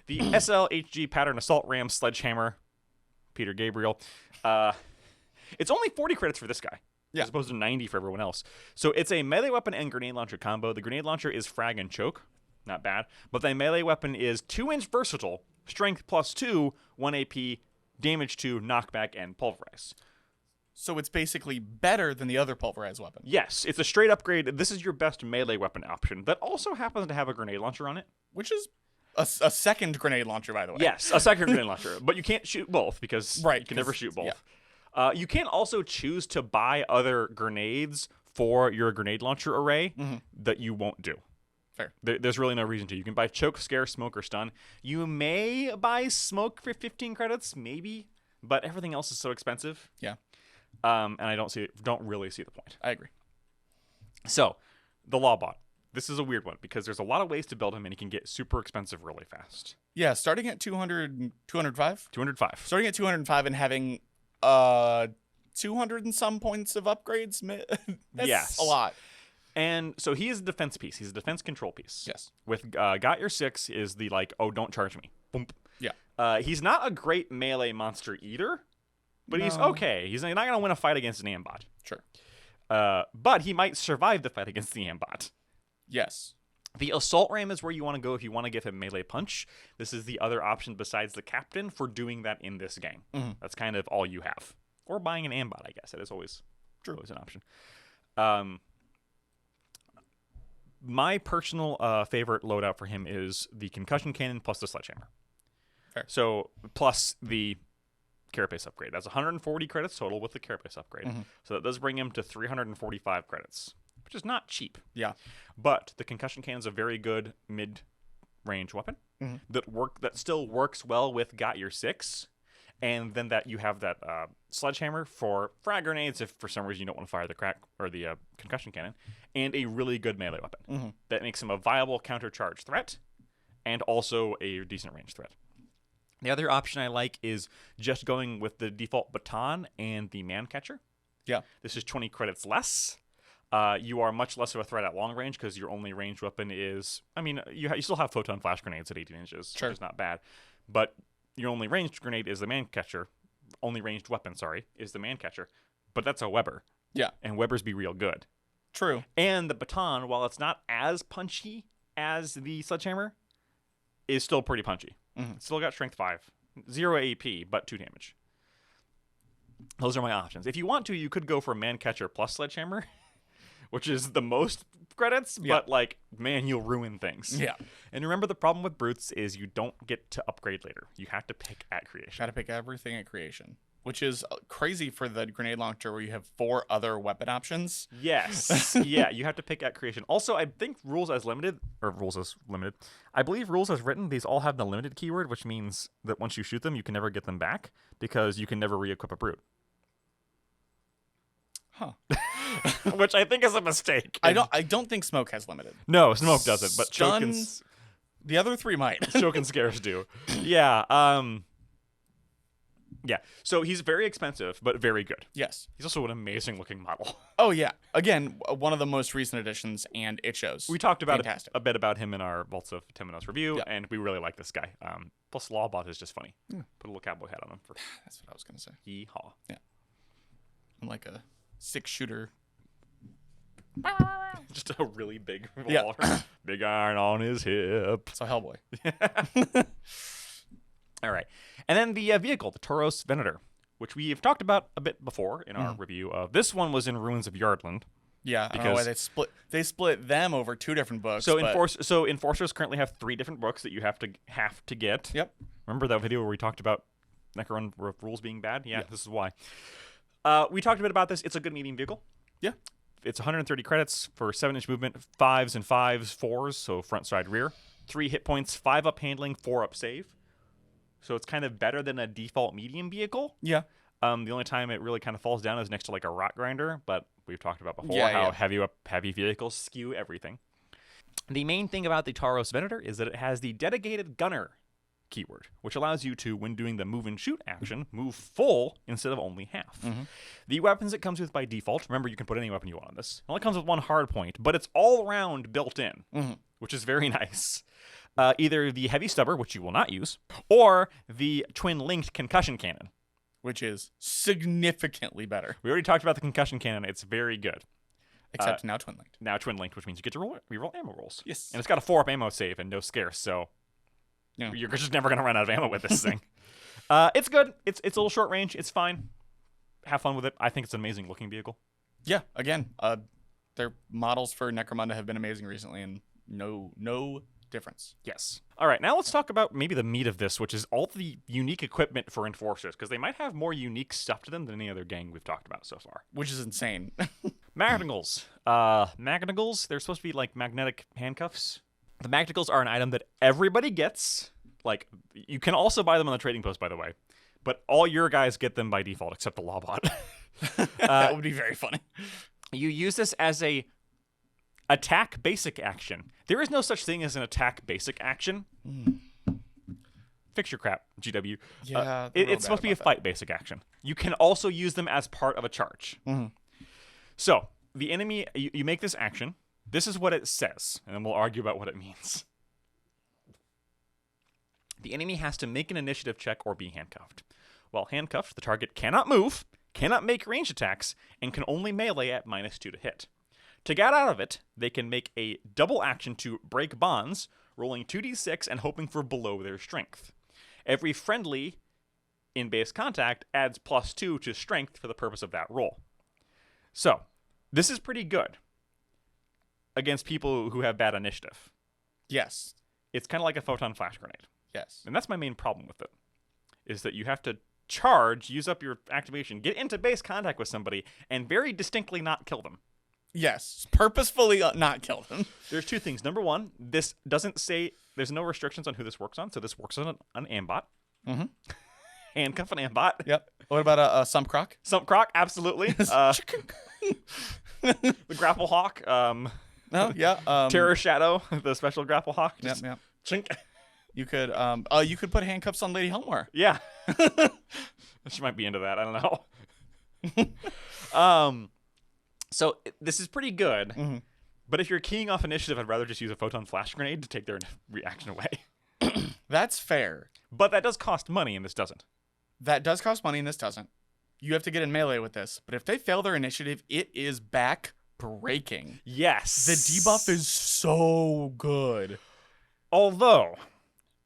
The SLHG Pattern Assault Ram Sledgehammer, Peter Gabriel. It's only 40 credits for this guy, as opposed to 90 for everyone else. So it's a melee weapon and grenade launcher combo. The grenade launcher is frag and choke, not bad. But the melee weapon is 2-inch versatile, strength +2, 1 AP, damage 2, knockback, and pulverize. So it's basically better than the other pulverized weapon. Yes, it's a straight upgrade. This is your best melee weapon option that also happens to have a grenade launcher on it. Which is a second grenade launcher, by the way. Yes, a second grenade launcher. But you can't shoot both because you can never shoot both. Yeah. You can also choose to buy other grenades for your grenade launcher array that you won't do. Fair. There's really no reason to. You can buy choke, scare, smoke, or stun. You may buy smoke for 15 credits, maybe, but everything else is so expensive. Yeah. And I don't really see the point. I agree. So, the Lawbot. This is a weird one because there's a lot of ways to build him, and he can get super expensive really fast. Yeah, starting at 205? 205. Starting at 205 and having 200 and some points of upgrades. That's a lot. And so he is a defense piece. He's a defense control piece. Yes. With Got Your 6 is the like, oh, don't charge me. Boom. Yeah. He's not a great melee monster either, but he's okay. He's not going to win a fight against an Ambot. Sure. But he might survive the fight against the Ambot. Yes. The Assault Ram is where you want to go if you want to give him melee punch. This is the other option besides the Captain for doing that in this game. That's kind of all you have. Or buying an Ambot, I guess. That is always an option. My personal favorite loadout for him is the Concussion Cannon plus the Sledgehammer. Fair. So, plus the Carapace upgrade. That's 140 credits total with the Carapace upgrade. So that does bring him to 345 credits, which is not cheap. Yeah. But the Concussion Cannon is a very good mid-range weapon that still works well with Got Your 6. And then that you have that Sledgehammer for frag grenades if for some reason you don't want to fire the crack or the Concussion Cannon, and a really good melee weapon that makes him a viable countercharge threat and also a decent range threat. The other option I like is just going with the default baton and the man catcher. Yeah. This is 20 credits less. You are much less of a threat at long range because your only ranged weapon is, you still have photon flash grenades at 18 inches, which is not bad, but your only ranged grenade is the man catcher. Only ranged weapon, is the man catcher. But that's a Weber. Yeah. And Webers be real good. True. And the baton, while it's not as punchy as the Sledgehammer, is still pretty punchy. It's still got strength 5. 0 AP, but 2 damage. Those are my options. If you want to, you could go for man catcher plus Sledgehammer, which is the most credits, but man, you'll ruin things. Yeah. And remember, the problem with brutes is you don't get to upgrade later. You have to pick at creation. Got to pick everything at creation, which is crazy for the grenade launcher where you have 4 other weapon options. Yes. Yeah, you have to pick at creation. Also, I think I believe rules as written, these all have the limited keyword, which means that once you shoot them, you can never get them back because you can never re-equip a brute. Huh. Which I think is a mistake. I don't think smoke has limited. No, smoke doesn't, but choke and the other 3 might. choke and scares do. Yeah. Yeah. So he's very expensive, but very good. Yes. He's also an amazing looking model. Oh yeah. Again, one of the most recent additions, and it shows. We talked about Fantastic. a bit about him in our Vaults of 10 Minutes review, and we really like this guy. Plus, Lawbot is just funny. Put a little cowboy hat on him. That's what I was gonna say. Yeehaw. Yeah. I'm like a 6-shooter. Just a really big revolver. Big iron on his hip. So Hellboy. All right. And then the vehicle, the Tauros Venator, which we have talked about a bit before in our review of. This one was in Ruins of Yardland. Yeah, I don't know why they split them over 2 different books. So Enforcers currently have 3 different books that you have to get. Yep. Remember that video where we talked about Necron rules being bad? Yeah, this is why. We talked a bit about this. It's a good medium vehicle. Yeah. It's 130 credits for 7-inch movement, 5s and 5s, 4s, so front, side, rear. 3 hit points, 5 up handling, 4 up save. So it's kind of better than a default medium vehicle. Yeah. The only time it really kind of falls down is next to like a rock grinder, but we've talked about before how heavy vehicles skew everything. The main thing about the Tauros Venator is that it has the dedicated gunner keyword, which allows you to, when doing the move and shoot action, move full instead of only half. The weapons it comes with by default, remember you can put any weapon you want on this. It only comes with 1 hard point, but it's all around built in, which is very nice. Either the heavy stubber, which you will not use, or the twin-linked concussion cannon, which is significantly better. We already talked about the concussion cannon. It's very good. Except now twin-linked. Now twin-linked, which means you get to reroll ammo rolls. Yes. And it's got a 4-up ammo save and no scarce, so you're just never going to run out of ammo with this thing. It's good. It's a little short range. It's fine. Have fun with it. I think it's an amazing looking vehicle. Yeah, again, their models for Necromunda have been amazing recently, and no difference. Yes. All right, now let's talk about maybe the meat of this, which is all the unique equipment for Enforcers, because they might have more unique stuff to them than any other gang we've talked about so far. Which is insane. Manacles. Manacles, they're supposed to be like magnetic handcuffs. The manacles are an item that everybody gets. Like, you can also buy them on the trading post, by the way. But all your guys get them by default, except the Lawbot. That would be very funny. You use this as a attack basic action. There is no such thing as an attack basic action. Fix your crap, GW. Yeah, it's supposed to be a fight basic action. You can also use them as part of a charge. So, the enemy, you make this action. This is what it says, and then we'll argue about what it means. The enemy has to make an initiative check or be handcuffed. While handcuffed, the target cannot move, cannot make ranged attacks, and can only melee at -2 to hit. To get out of it, they can make a double action to break bonds, rolling 2d6 and hoping for below their strength. Every friendly in base contact adds +2 to strength for the purpose of that roll. So, this is pretty good against people who have bad initiative. Yes. It's kind of like a photon flash grenade. Yes. And that's my main problem with it, is that you have to charge, use up your activation, get into base contact with somebody, and very distinctly not kill them. Yes. Purposefully not kill them. There's two things. Number one, this doesn't say, there's no restrictions on who this works on, so this works on an ambot. Handcuff an ambot. Yep. What about a sump croc? Sump croc, absolutely. The grapple hawk. Terror shadow, the special grapple hawk. Yep. Chink. You could put handcuffs on Lady Helmore. Yeah. She might be into that. I don't know. So this is pretty good. But if you're keying off initiative, I'd rather just use a photon flash grenade to take their reaction away. That's fair. But that does cost money, and this doesn't. That does cost money, and this doesn't. You have to get in melee with this. But if they fail their initiative, it is back breaking. Yes. The debuff is so good. Although,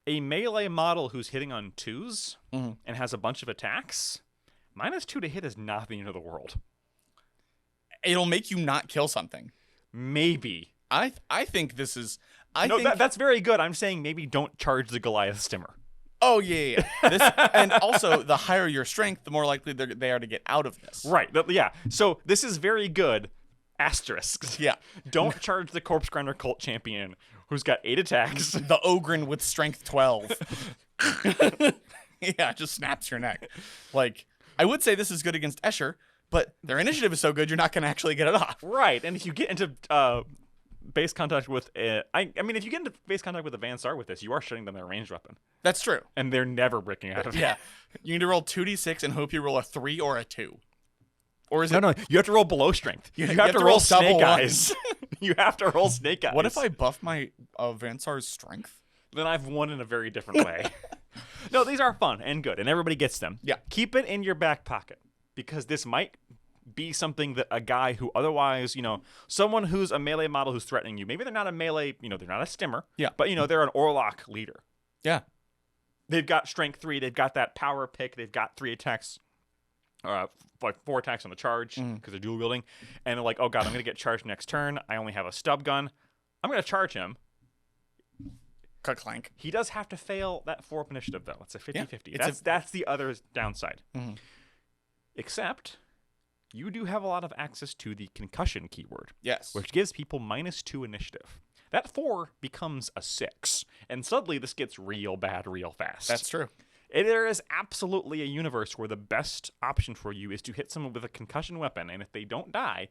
a melee model who's hitting on 2s and has a bunch of attacks, -2 to hit is not the end of the world. It'll make you not kill something. Maybe. I think this is... that's very good. I'm saying maybe don't charge the Goliath Stimmer. Oh, yeah. And also, the higher your strength, the more likely they are to get out of this. Right. Yeah. So this is very good. Asterisks. Yeah. Don't charge the Corpse Grinder Cult Champion, who's got 8 attacks. The Ogren with strength 12. Yeah, just snaps your neck. Like, I would say this is good against Escher, but their initiative is so good, you're not going to actually get it off. Right. And if you get into base contact with I mean, if you get into base contact with a Van Sar with this, you are shutting them their ranged weapon. That's true. And they're never breaking out of it. Yeah. You need to roll 2d6 and hope you roll a 3 or a 2. Or is No, you have to roll below strength. You have to roll snake eyes. You have to roll snake eyes. What if I buff my Van Sar's strength? Then I've won in a very different way. No, these are fun and good, and everybody gets them. Yeah. Keep it in your back pocket, because this might be something that a guy who otherwise, someone who's a melee model who's threatening you, maybe they're not a melee, they're not a stimmer. Yeah. But, they're an Orlock leader. Yeah. They've got strength 3, they've got that power pick, they've got 3 attacks, like 4 attacks on the charge, because they're dual wielding, and they're like, oh god, I'm going to get charged next turn, I only have a stub gun, I'm going to charge him. Clank. He does have to fail that 4-up initiative, though. It's a 50-50. Yeah, That's the other downside. Except, you do have a lot of access to the concussion keyword. Yes. Which gives people -2 initiative. That 4 becomes a 6. And suddenly, this gets real bad real fast. That's true. There is absolutely a universe where the best option for you is to hit someone with a concussion weapon, and if they don't die,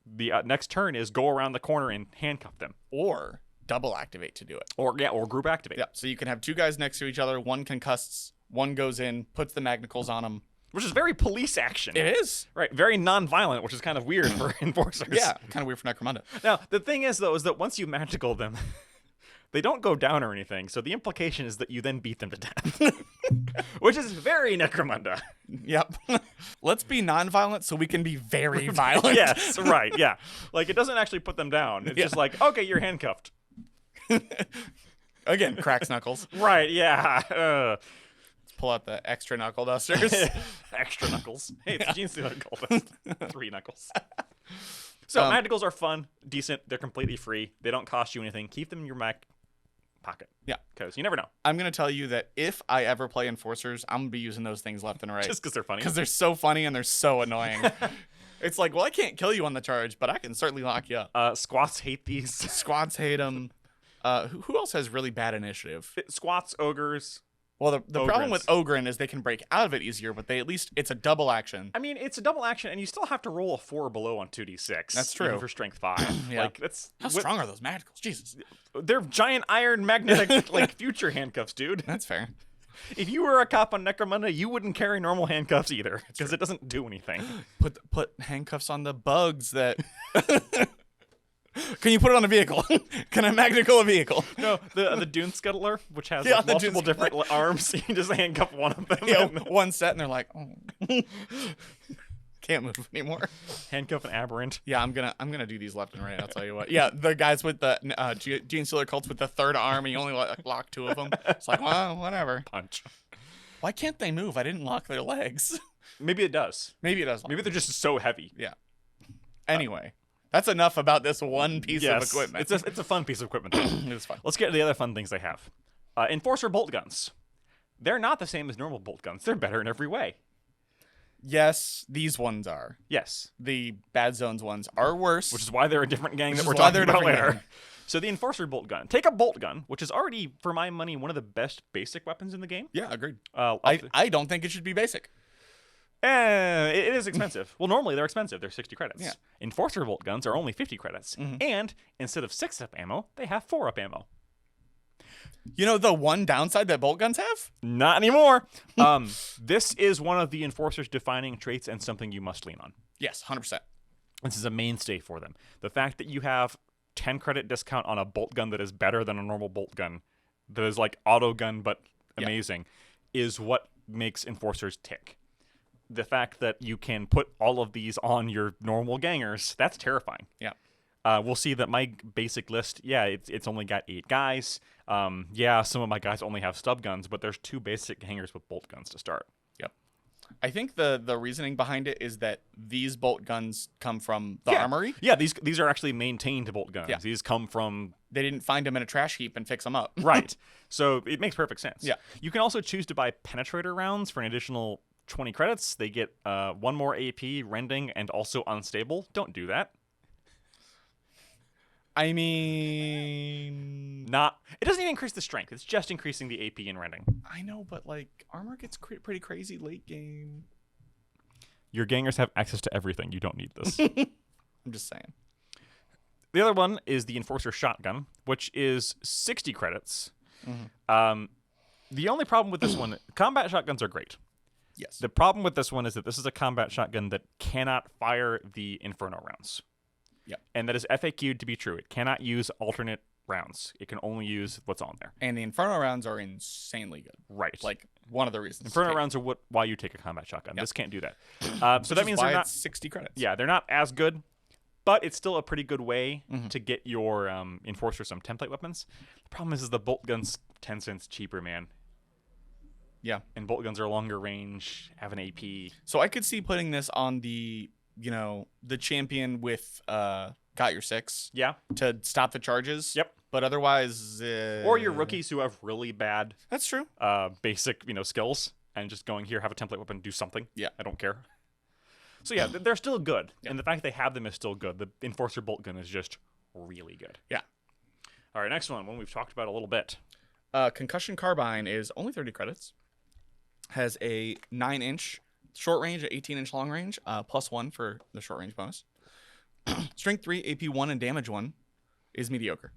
the next turn is go around the corner and handcuff them. Or double activate to do it. Or group activate. Yeah, so you can have 2 guys next to each other, one concusses, one goes in, puts the manacles on them. Which is very police action. It is. Right, very non-violent, which is kind of weird for enforcers. Yeah, kind of weird for Necromundown. Now, the thing is, though, is that once you magical them, they don't go down or anything, so the implication is that you then beat them to death. Which is very Necromunda. Yep. Let's be non-violent so we can be very violent. Yes, right, yeah. Like, it doesn't actually put them down. It's just like, okay, you're handcuffed. Again, cracks knuckles. Right, yeah. Let's pull out the extra knuckle dusters. Extra knuckles. Hey, it's Gene Stealer Gold Dust. 3 knuckles. So, magicals are fun, decent. They're completely free. They don't cost you anything. Keep them in your back pocket. Yeah. Because you never know. I'm going to tell you that if I ever play Enforcers, I'm going to be using those things left and right. Just because they're funny. Because they're so funny and they're so annoying. It's like, well, I can't kill you on the charge, but I can certainly lock you up. Squats hate these. Squats hate them. Who else has really bad initiative? Squats, ogres. Well, the problem with Ogrins. Ogrin is they can break out of it easier, but it's a double action. I mean, it's a double action, and you still have to roll a 4 or below on 2d6. That's true. Even for strength 5. Yeah. Like, that's... How strong are those magicals? Jesus. They're giant iron magnetic, like, future handcuffs, dude. That's fair. If you were a cop on Necromunda, you wouldn't carry normal handcuffs either, because it doesn't do anything. Put handcuffs on the bugs that... Can you put it on a vehicle? Can I magnical a vehicle? No, the Dune Scuttler, which has Yeah, like, the multiple Dune different arms, you just handcuff one of them. Yeah, and one set, and they're like, oh. Can't move anymore. handcuff an aberrant. Yeah, I'm gonna do these left and right. I'll tell you what. Yeah, the guys with the Gene Stealer cults with the third arm, and you only lock 2 of them. It's like, well, whatever. Punch. Why can't they move? I didn't lock their legs. Maybe it does. Maybe it does. Maybe they're just so heavy. Yeah. Anyway, that's enough about this one piece of equipment. It's a fun piece of equipment. Though. It's fun. Let's get to the other fun things they have. Enforcer bolt guns. They're not the same as normal bolt guns. They're better in every way. Yes, these ones are. Yes. The Bad Zones ones are worse. Which is why they're a different gang that is we're why talking they're a about different later. gang. So the Enforcer bolt gun. Take a bolt gun, which is already, for my money, one of the best basic weapons in the game. Yeah, agreed. I don't think it should be basic. It is expensive. Well, normally they're expensive. They're 60 credits. Yeah. Enforcer bolt guns are only 50 credits. Mm-hmm. And instead of 6-up ammo, they have 4-up ammo. You know the one downside that bolt guns have? Not anymore. This is one of the Enforcer's defining traits and something you must lean on. Yes, 100%. This is a mainstay for them. The fact that you have 10 credit discount on a bolt gun that is better than a normal bolt gun, that is like auto gun but amazing, is what makes Enforcers tick. The fact that you can put all of these on your normal gangers, that's terrifying. Yeah. We'll see that my basic list, it's only got 8 guys. Some of my guys only have stub guns, but there's 2 basic hangers with bolt guns to start. Yep. I think the reasoning behind it is that these bolt guns come from the armory. Yeah, these are actually maintained bolt guns. Yeah. These come from... They didn't find them in a trash heap and fix them up. Right. So it makes perfect sense. Yeah. You can also choose to buy penetrator rounds for an additional 20 credits. They get 1 more AP, rending, and also unstable. Don't do that. I mean... It doesn't even increase the strength. It's just increasing the AP and rending. I know, but like armor gets pretty crazy late game. Your gangers have access to everything. You don't need this. I'm just saying. The other one is the Enforcer Shotgun, which is 60 credits. Mm-hmm. The only problem with this one, combat shotguns are great. Yes. The problem with this one is that this is a combat shotgun that cannot fire the Inferno rounds. Yep. And that is FAQ'd to be true. It cannot use alternate rounds. It can only use what's on there. And the Inferno rounds are insanely good. Right. Like, one of the reasons. Inferno rounds are why you take a combat shotgun. Yep. This can't do that. So that means why they're not... it's 60 credits. Yeah, they're not as good, but it's still a pretty good way to get your Enforcer some template weapons. The problem is the bolt gun's 10 cents cheaper, man. Yeah. And bolt guns are longer range, have an AP. So I could see putting this on the champion with got your 6. Yeah. To stop the charges. Yep. But otherwise... Or your rookies who have really bad... That's true. Basic, skills, and just going here, have a template weapon, do something. Yeah. I don't care. So yeah, they're still good. Yeah. And the fact that they have them is still good. The Enforcer bolt gun is just really good. Yeah. All right, next one we've talked about a little bit. Concussion Carbine is only 30 credits. Has a 9-inch short range, an 18-inch long range, +1 for the short range bonus. Strength 3, AP 1, and damage 1 is mediocre.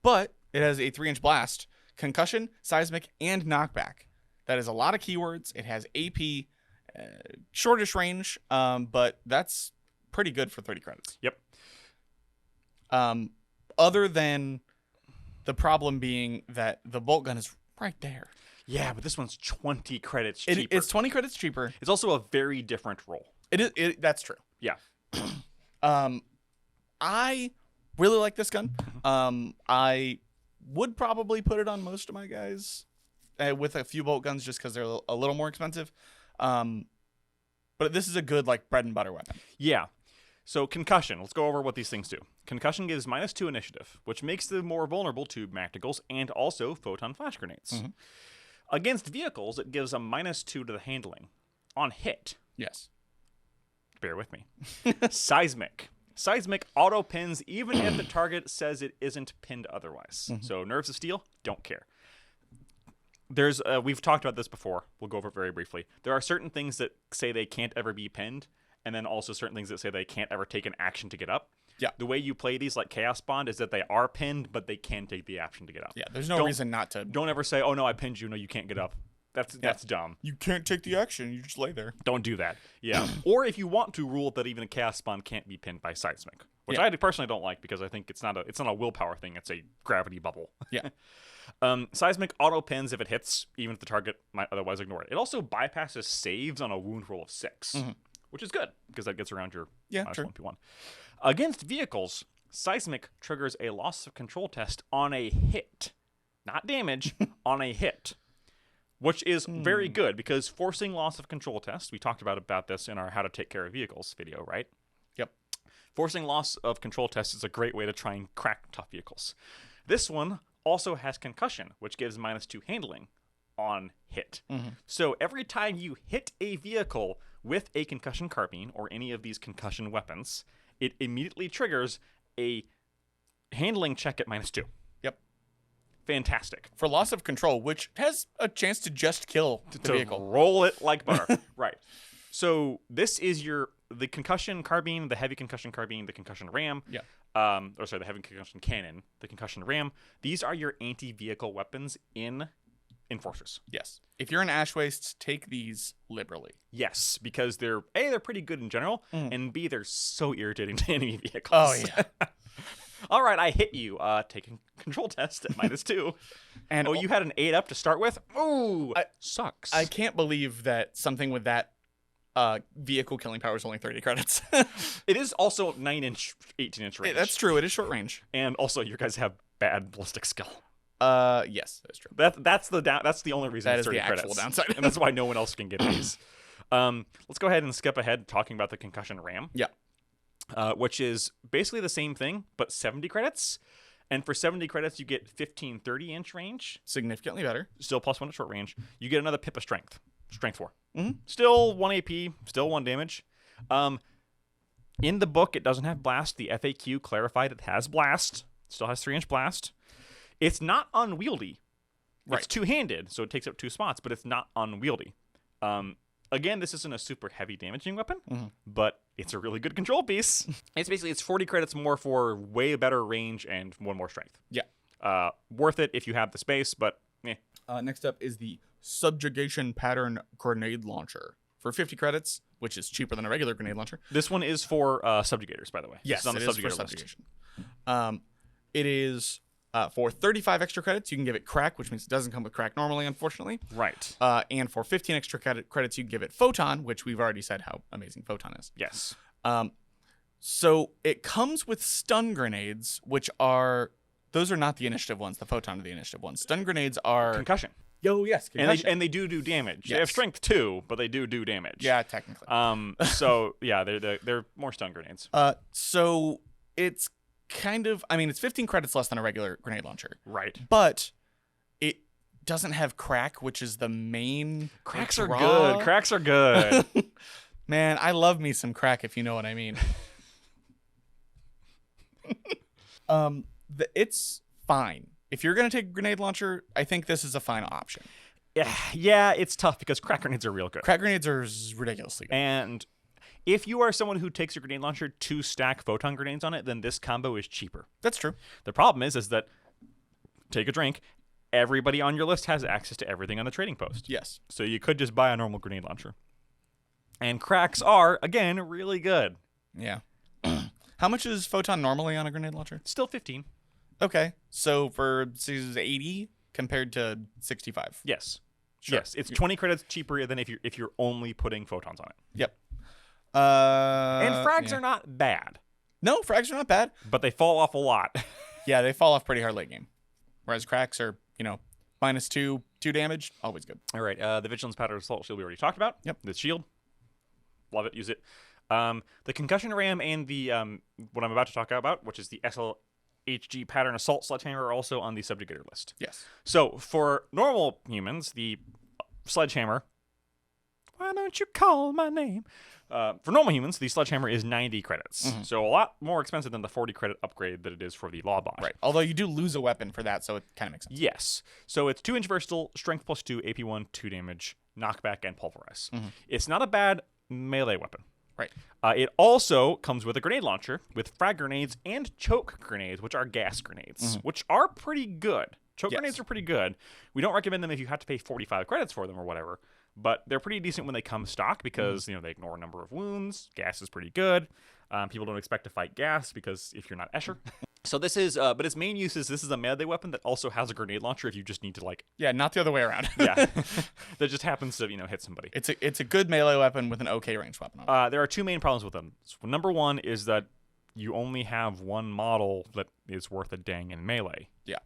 But it has a 3-inch blast, concussion, seismic, and knockback. That is a lot of keywords. It has AP, shortish range, but that's pretty good for 30 credits. Yep. Other than the problem being that the bolt gun is right there. Yeah, but this one's 20 credits cheaper. It's 20 credits cheaper. It's also a very different roll. It is. That's true. Yeah. I really like this gun. I would probably put it on most of my guys with a few bolt guns just because they're a little more expensive. But this is a good bread and butter weapon. Yeah. So concussion. Let's go over what these things do. Concussion gives -2 initiative, which makes them more vulnerable to magicals and also photon flash grenades. Mm-hmm. Against vehicles, it gives a -2 to the handling. On hit. Yes. bear with me. Seismic. Seismic auto pins even if the target says it isn't pinned otherwise. So Nerves of Steel, don't care. There's we've talked about this before. We'll go over it very briefly. There are certain things that say they can't ever be pinned, and then also certain things that say they can't ever take an action to get up. Yeah. The way you play these, like Chaos Bond, is that they are pinned, but they can take the action to get up. Yeah, there's no reason not to. Don't ever say, "Oh no, I pinned you." No, you can't get up. That's dumb. You can't take the action. You just lay there. Don't do that. Yeah. Or if you want to rule that even a Chaos Bond can't be pinned by Seismic, which I personally don't like because I think it's not a willpower thing. It's a gravity bubble. Yeah. Seismic auto pins if it hits, even if the target might otherwise ignore it. It also bypasses saves on a wound roll of 6, which is good because that gets around your -1p1. Against vehicles, Seismic triggers a loss of control test on a hit, not damage, on a hit. Which is very good because forcing loss of control test, we talked about this in our How to Take Care of Vehicles video, right? Yep. Forcing loss of control test is a great way to try and crack tough vehicles. This one also has concussion, which gives -2 handling on hit. So every time you hit a vehicle with a concussion carbine or any of these concussion weapons, it immediately triggers a handling check at -2. Fantastic. For loss of control, which has a chance to just kill the vehicle. Roll it like butter. Right. So this is the concussion carbine, the heavy concussion carbine, the concussion ram. Yeah. The heavy concussion cannon, the concussion ram. These are your anti-vehicle weapons in Enforcers. Yes. If you're an Ash Waste, take these liberally. Yes, because they're pretty good in general, and B, they're so irritating to enemy vehicles. Oh, yeah. All right, I hit you. Taking control test at -2. And you had an 8 up to start with? Ooh, sucks. I can't believe that something with that vehicle killing power is only 30 credits. It is also 9-inch, 18-inch range. That's true. It is short range. And also, you guys have bad ballistic skill. Yes, that's true. That's the only reason that it's is 30 the credits. actual downside. And that's why no one else can get these. Let's go ahead and skip ahead talking about the concussion ram. Yeah. Which is basically the same thing, but 70 credits. And for 70 credits, you get 15 30-inch range. Significantly better. Still +1 at short range. You get another pip of strength. Strength 4. Still 1 AP, still 1 damage. In the book, it doesn't have blast. The FAQ clarified it has blast. Still has 3-inch blast. It's not unwieldy. Right. It's two-handed, so it takes up 2 spots, but it's not unwieldy. Again, this isn't a super heavy damaging weapon, but it's a really good control piece. It's 40 credits more for way better range and 1 more strength. Yeah. Worth it if you have the space, but eh. Next up is the Subjugation Pattern Grenade Launcher for 50 credits, which is cheaper than a regular grenade launcher. This one is for subjugators, by the way. Yes, it is for subjugation. It is... for 35 extra credits, you can give it Crack, which means it doesn't come with Crack normally, unfortunately. Right. And for 15 extra credits, you can give it Photon, which we've already said how amazing Photon is. Yes. So it comes with stun grenades, which are... Those are not the initiative ones. The Photon are the initiative ones. Stun grenades are... Concussion. Oh, yes. Concussion. And they do damage. Yes. They have strength 2, but they do damage. Yeah, technically. So, yeah, they're more stun grenades. So it's... kind of, it's 15 credits less than a regular grenade launcher. Right. But it doesn't have Crack, which is the main Cracks are good. Cracks are good. Man, I love me some Crack, if you know what I mean. It's fine. If you're going to take a grenade launcher, I think this is a fine option. Yeah, it's tough because crack grenades are real good. Crack grenades are ridiculously good. And if you are someone who takes your grenade launcher to stack photon grenades on it, then this combo is cheaper. That's true. The problem is that, take a drink, everybody on your list has access to everything on the trading post. Yes. So you could just buy a normal grenade launcher. And cracks are, again, really good. Yeah. How much is photon normally on a grenade launcher? Still 15. Okay. So for 80 compared to 65. Yes. Sure. Yes. It's 20 credits cheaper than if you're only putting photons on it. Yep. And frags are not bad. No, frags are not bad. But they fall off a lot. Yeah, they fall off pretty hard late game. Whereas cracks are, -2 damage, always good. All right. The Vigilance Pattern Assault Shield we already talked about. Yep. The shield. Love it. Use it. The Concussion Ram and the what I'm about to talk about, which is the SLHG Pattern Assault Sledgehammer, are also on the Subjugator list. Yes. So for normal humans, the Sledgehammer, Why don't you call my name? For normal humans, the sledgehammer is 90 credits. So a lot more expensive than the 40 credit upgrade that it is for the law bot. Right. Although you do lose a weapon for that, so it kind of makes sense. Yes. So it's 2-inch versatile, strength +2, AP 1, 2 damage, knockback, and pulverize. It's not a bad melee weapon. Right. It also comes with a grenade launcher with frag grenades and choke grenades, which are gas grenades, which are pretty good. Choke grenades are pretty good. We don't recommend them if you have to pay 45 credits for them or whatever, but they're pretty decent when they come stock because they ignore a number of wounds. Gas is pretty good. People don't expect to fight gas because if you're not Escher. So this is, but its main use is this is a melee weapon that also has a grenade launcher if you just need to Yeah, not the other way around. that just happens to hit somebody. It's a good melee weapon with an okay ranged weapon on it. There are two main problems with them. So number one is that you only have one model that is worth a dang in melee. Yeah.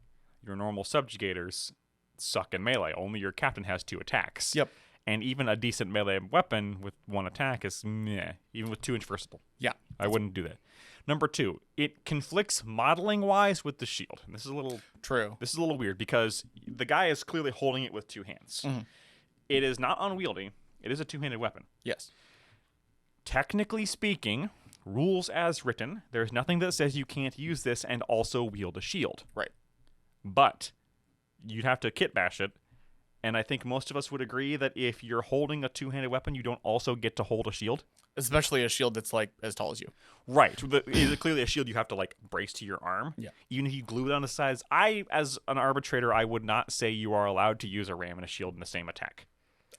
Your normal subjugators suck in melee. Only your captain has 2 attacks. Yep. And even a decent melee weapon with 1 attack is meh, even with 2-inch versatile. Yeah. I wouldn't do that. Number 2, it conflicts modeling-wise with the shield. And this is a little True. This is a little weird because the guy is clearly holding it with 2 hands. It is not unwieldy. It is a 2-handed weapon. Yes. Technically speaking, rules as written, there's nothing that says you can't use this and also wield a shield. Right. But you'd have to kit bash it. And I think most of us would agree that if you're holding a 2-handed weapon, you don't also get to hold a shield. Especially a shield that's as tall as you. Right. Is clearly a shield you have to brace to your arm. Yeah. Even if you glue it on the sides. As an arbitrator, I would not say you are allowed to use a ram and a shield in the same attack.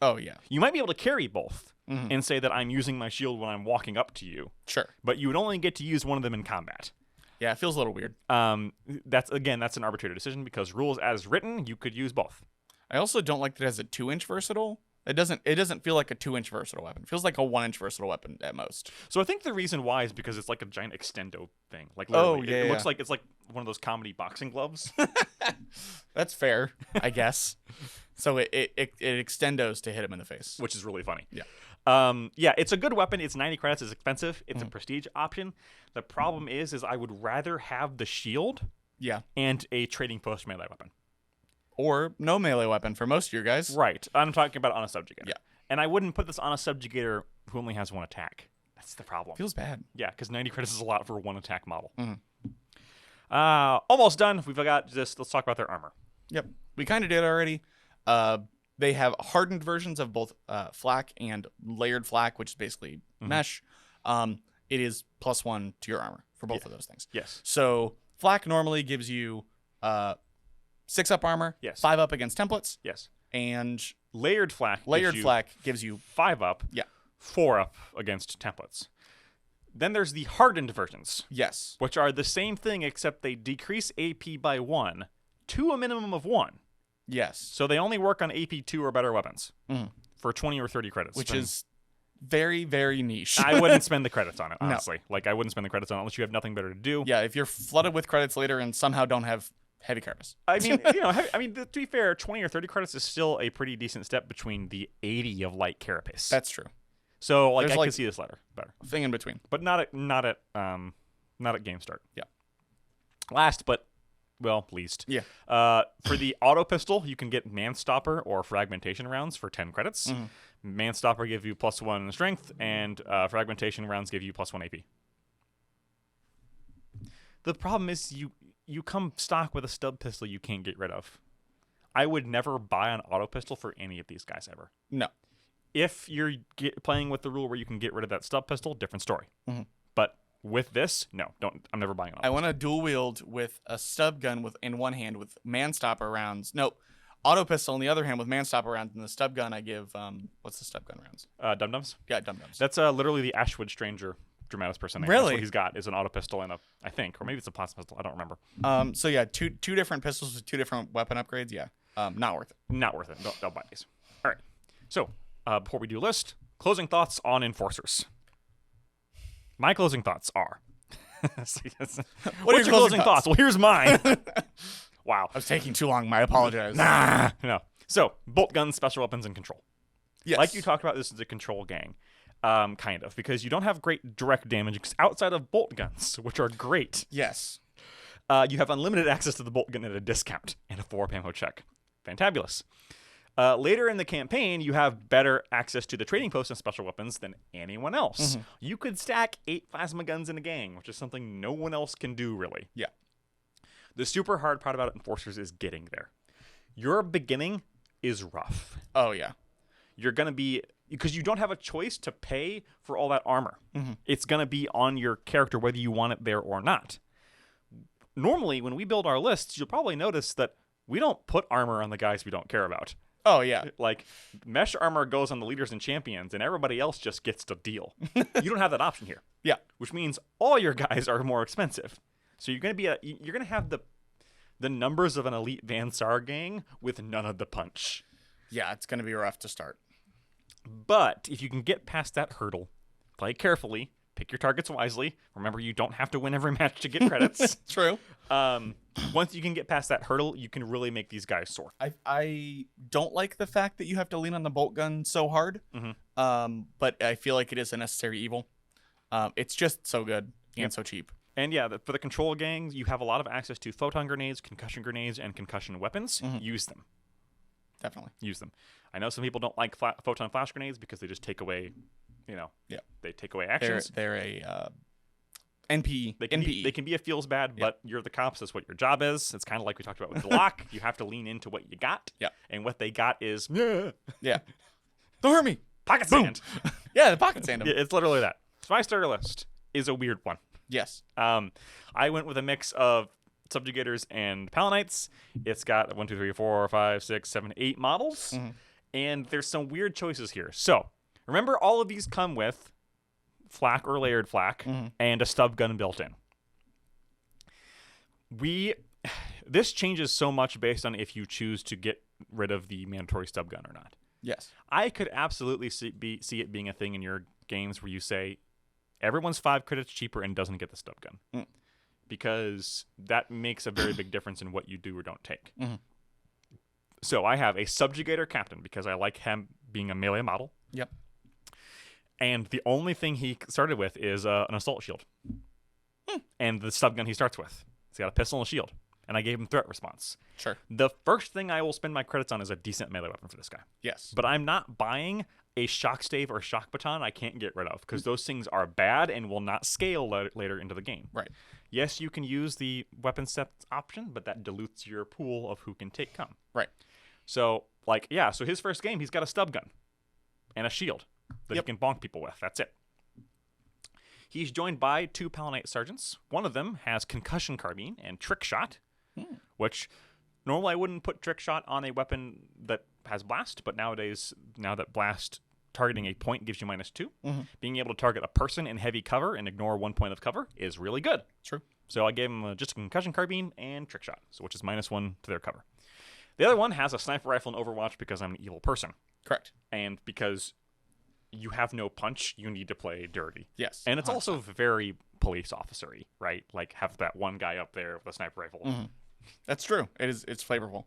Oh, yeah. You might be able to carry both and say that I'm using my shield when I'm walking up to you. Sure. But you would only get to use one of them in combat. Yeah, it feels a little weird. That's an arbitrator decision because rules as written, you could use both. I also don't like that it has a 2-inch versatile. It doesn't feel like a 2-inch versatile weapon. It feels like a 1-inch versatile weapon at most. So I think the reason why is because it's like a giant extendo thing. Literally, it looks like it's like one of those comedy boxing gloves. That's fair, I guess. So it extendos to hit him in the face, which is really funny. Yeah. It's a good weapon. It's 90 credits. It's expensive. It's a prestige option. The problem is I would rather have the shield and a trading post melee weapon. Or no melee weapon for most of your guys. Right. I'm talking about on a subjugator. Yeah. And I wouldn't put this on a subjugator who only has 1 attack. That's the problem. Feels bad. Yeah, because 90 credits is a lot for 1 attack model. Almost done. We've got just, let's talk about their armor. Yep. We kind of did already. They have hardened versions of both flak and layered flak, which is basically mesh. It is +1 to your armor for both of those things. Yes. So flak normally gives you 6 up armor, 5 up against templates. Yes. And layered flak gives you 5 up, 4 up against templates. Then there's the hardened versions. Yes. Which are the same thing except they decrease AP by 1 to a minimum of 1. Yes. So they only work on AP 2 or better weapons for 20 or 30 credits. Which is very, very niche. I wouldn't spend the credits on it, honestly. No. I wouldn't spend the credits on it unless you have nothing better to do. Yeah, if you're flooded with credits later and somehow don't have heavy carapace. I mean, to be fair, 20 or 30 credits is still a pretty decent step between the 80 of light carapace. That's true. So I can see this better. Thing in between, but not at game start. Yeah. Last but least. Yeah. For the auto pistol, you can get manstopper or fragmentation rounds for 10 credits. Manstopper give you +1 in strength, and fragmentation rounds give you +1 AP. The problem is you come stock with a stub pistol you can't get rid of. I would never buy an auto pistol for any of these guys ever. No. If you're playing with the rule where you can get rid of that stub pistol, different story. But with this, no, don't. I'm never buying an auto pistol. I want to dual wield with a stub gun in one hand with manstopper rounds. No, auto pistol on the other hand with manstopper rounds, and the stub gun I give. What's the stub gun rounds? Dum-dums? Yeah, dum-dums. That's literally the Ashwood Stranger Dramatis Personae. Really? That's what he's got is an auto pistol and I think, or maybe it's a plasma pistol. I don't remember. So yeah, two different pistols with 2 different weapon upgrades. Yeah. Not worth it. Not worth it. Don't buy these. All right. So before we do list, closing thoughts on Enforcers. My closing thoughts are. What's your closing thoughts? Well, here's mine. Wow. I was taking too long. I apologize. No. So, bolt guns, special weapons, and control. Yes. Like you talked about, this is a control gang. Kind of. Because you don't have great direct damage outside of bolt guns, which are great. Yes. You have unlimited access to the bolt gun at a discount and a 4-up ammo check. Fantabulous. Later in the campaign, you have better access to the trading posts and special weapons than anyone else. You could stack 8 plasma guns in a gang, which is something no one else can do, really. Yeah. The super hard part about Enforcers is getting there. Your beginning is rough. Oh, yeah. You're going to be... Because you don't have a choice to pay for all that armor. It's going to be on your character whether you want it there or not. Normally, when we build our lists, you'll probably notice that we don't put armor on the guys we don't care about. Oh, yeah. Like, mesh armor goes on the leaders and champions, and everybody else just gets to deal. You don't have that option here. Yeah. Which means all your guys are more expensive. So you're going to have the numbers of an elite Van Sar gang with none of the punch. Yeah, it's going to be rough to start. But if you can get past that hurdle, play carefully, pick your targets wisely. Remember, you don't have to win every match to get credits. True. Once you can get past that hurdle, you can really make these guys soar. I don't like the fact that you have to lean on the bolt gun so hard, but I feel like it is a necessary evil. It's just so good and so cheap. And yeah, for the control gangs, you have a lot of access to photon grenades, and concussion weapons. Use them. Definitely. Use them. I know some people don't like photon flash grenades because they just take away, they take away actions. They're a NPE. They can be a feels bad, but you're the cops. That's what your job is. It's kind of like we talked about with the lock. You have to lean into what you got. Yeah. And what they got is, yeah. Don't hurt me. Pocket sand. Yeah, the pocket sand. Yeah, it's literally that. So my starter list is a weird one. Yes. I went with a mix of subjugators and palanites. It's got 1, 2, 3, 4, 5, 6, 7, 8 models. And there's some weird choices here. So remember, all of these come with flak or layered flak and a stub gun built in. This changes so much based on if you choose to get rid of the mandatory stub gun or not. Yes. I could absolutely see it being a thing in your games where you say everyone's 5 credits cheaper and doesn't get the stub gun. Because that makes a very big difference in what you do or don't take. So I have a subjugator captain because I like him being a melee model. Yep. And the only thing he started with is an assault shield. And the stub gun he starts with. He's got a pistol and a shield. And I gave him threat response. Sure. The first thing I will spend my credits on is a decent melee weapon for this guy. Yes. But I'm not buying a shock stave or shock baton I can't get rid of because those things are bad and will not scale later into the game. Right. Yes, you can use the weapon set option, but that dilutes your pool of who can take come. Right. So, so his first game, he's got a stub gun and a shield that he can bonk people with. That's it. He's joined by 2 Palanite sergeants. One of them has concussion carbine and trick shot, which normally I wouldn't put trick shot on a weapon that has blast, but nowadays, now that blast targeting a point gives you -2, being able to target a person in heavy cover and ignore 1 point of cover is really good. True. So I gave him just a concussion carbine and trick shot, which is -1 to their cover. The other one has a sniper rifle and Overwatch because I'm an evil person. Correct. And because you have no punch, you need to play dirty. Yes. And it's also very police officer-y, right? Like, have that one guy up there with a sniper rifle. That's true. It's flavorful.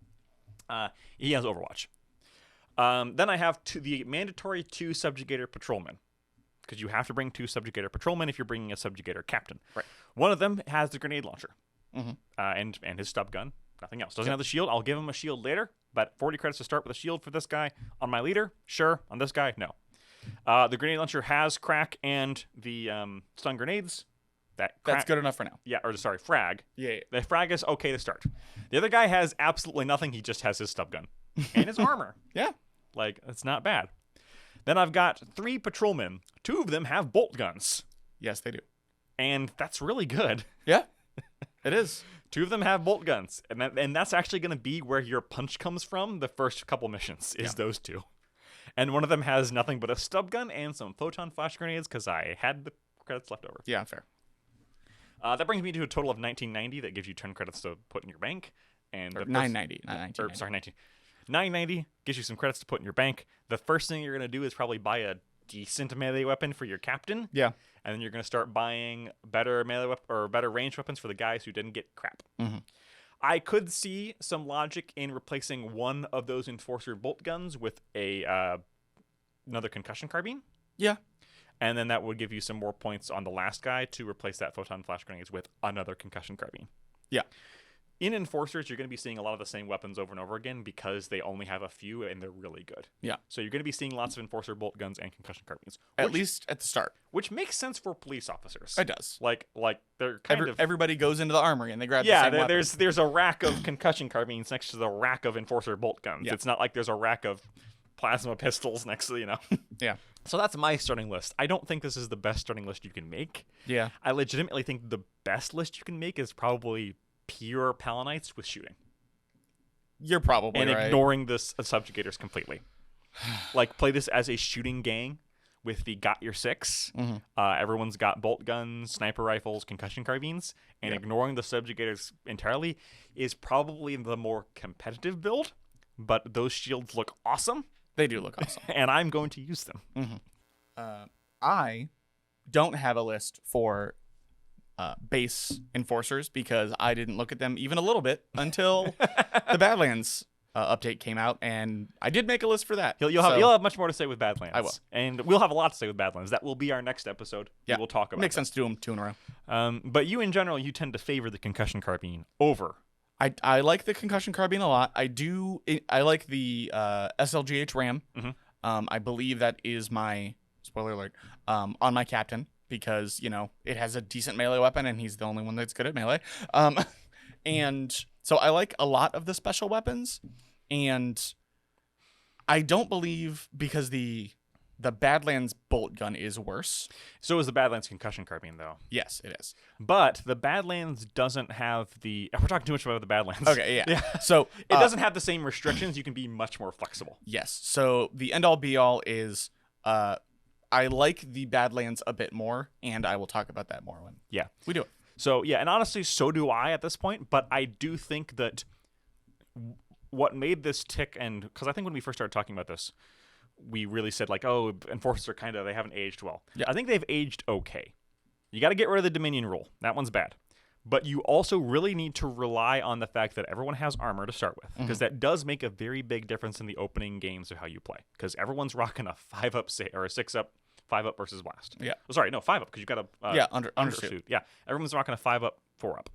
He has Overwatch. Then I have the mandatory 2 subjugator patrolmen, because you have to bring 2 subjugator patrolmen if you're bringing a subjugator captain. Right. One of them has the grenade launcher and his stub gun. Nothing else. Doesn't have the shield. I'll give him a shield later, but 40 credits to start with a shield for this guy. On my leader, sure. On this guy, no. The grenade launcher has crack and the stun grenades. That's good enough for now. Yeah, or sorry, frag. Yeah. The frag is okay to start. The other guy has absolutely nothing. He just has his stub gun and his armor. Yeah. Like, it's not bad. Then I've got 3 patrolmen. 2 of them have bolt guns. Yes, they do. And that's really good. Yeah, it is. 2 of them have bolt guns. And that's actually going to be where your punch comes from the first couple missions, is those 2. And one of them has nothing but a stub gun and some photon flash grenades because I had the credits left over. Yeah, fair. That brings me to a total of 1990 that gives you 10 credits to put in your bank. And 990, not 1990. Sorry, 990 gives you some credits to put in your bank. The first thing you're going to do is probably buy a decent melee weapon for your captain. Yeah. And then you're going to start buying better melee or better ranged weapons for the guys who didn't get crap. I could see some logic in replacing one of those enforcer bolt guns with another concussion carbine. Yeah. And then that would give you some more points on the last guy to replace that photon flash grenades with another concussion carbine. Yeah. in Enforcers, you're going to be seeing a lot of the same weapons over and over again because they only have a few and they're really good. Yeah. So you're going to be seeing lots of Enforcer bolt guns and concussion carbines. At least at the start. Which makes sense for police officers. It does. Like they're kind of... Everybody goes into the armory and they grab the same weapon. There's a rack of concussion carbines next to the rack of Enforcer bolt guns. Yeah. It's not like there's a rack of plasma pistols next to, Yeah. So that's my starting list. I don't think this is the best starting list you can make. Yeah. I legitimately think the best list you can make is probably pure Palanites with shooting. You're probably right. And ignoring the subjugators completely. Like, play this as a shooting gang with the got your six. Mm-hmm. Everyone's got bolt guns, sniper rifles, concussion carbines, and ignoring the subjugators entirely is probably the more competitive build, but those shields look awesome. They do look awesome. And I'm going to use them. Mm-hmm. I don't have a list for base Enforcers because I didn't look at them even a little bit until the Badlands update came out, and I did make a list for that. You'll have much more to say with Badlands. I will. And we'll have a lot to say with Badlands. That will be our next episode. Yeah. We'll talk about Makes sense to do them 2 in a row. But you, in general, you tend to favor the concussion carbine over. I like the concussion carbine a lot. I like the SLGH Ram. Mm-hmm. I believe that is my, spoiler alert, on my captain because, it has a decent melee weapon and he's the only one that's good at melee. And so I like a lot of the special weapons, and I don't believe because the Badlands bolt gun is worse. So is the Badlands concussion carbine, though. Yes, it is. But the Badlands doesn't have the... We're talking too much about the Badlands. Okay, yeah. So it doesn't have the same restrictions. You can be much more flexible. Yes. So the end-all be-all is I like the Badlands a bit more, and I will talk about that more when we do it. So, yeah, and honestly, so do I at this point, but I do think that what made this tick, and because I think when we first started talking about this, we really said, like, oh, Enforcers are they haven't aged well. Yeah. I think they've aged okay. You got to get rid of the Dominion rule. That one's bad. But you also really need to rely on the fact that everyone has armor to start with, because that does make a very big difference in the opening games of how you play, because everyone's rocking a 5-up or a 6-up, 5-up versus blast. Yeah. Oh, sorry, no, 5-up, because you've got a undersuit. Yeah, everyone's rocking a 5-up, 4-up.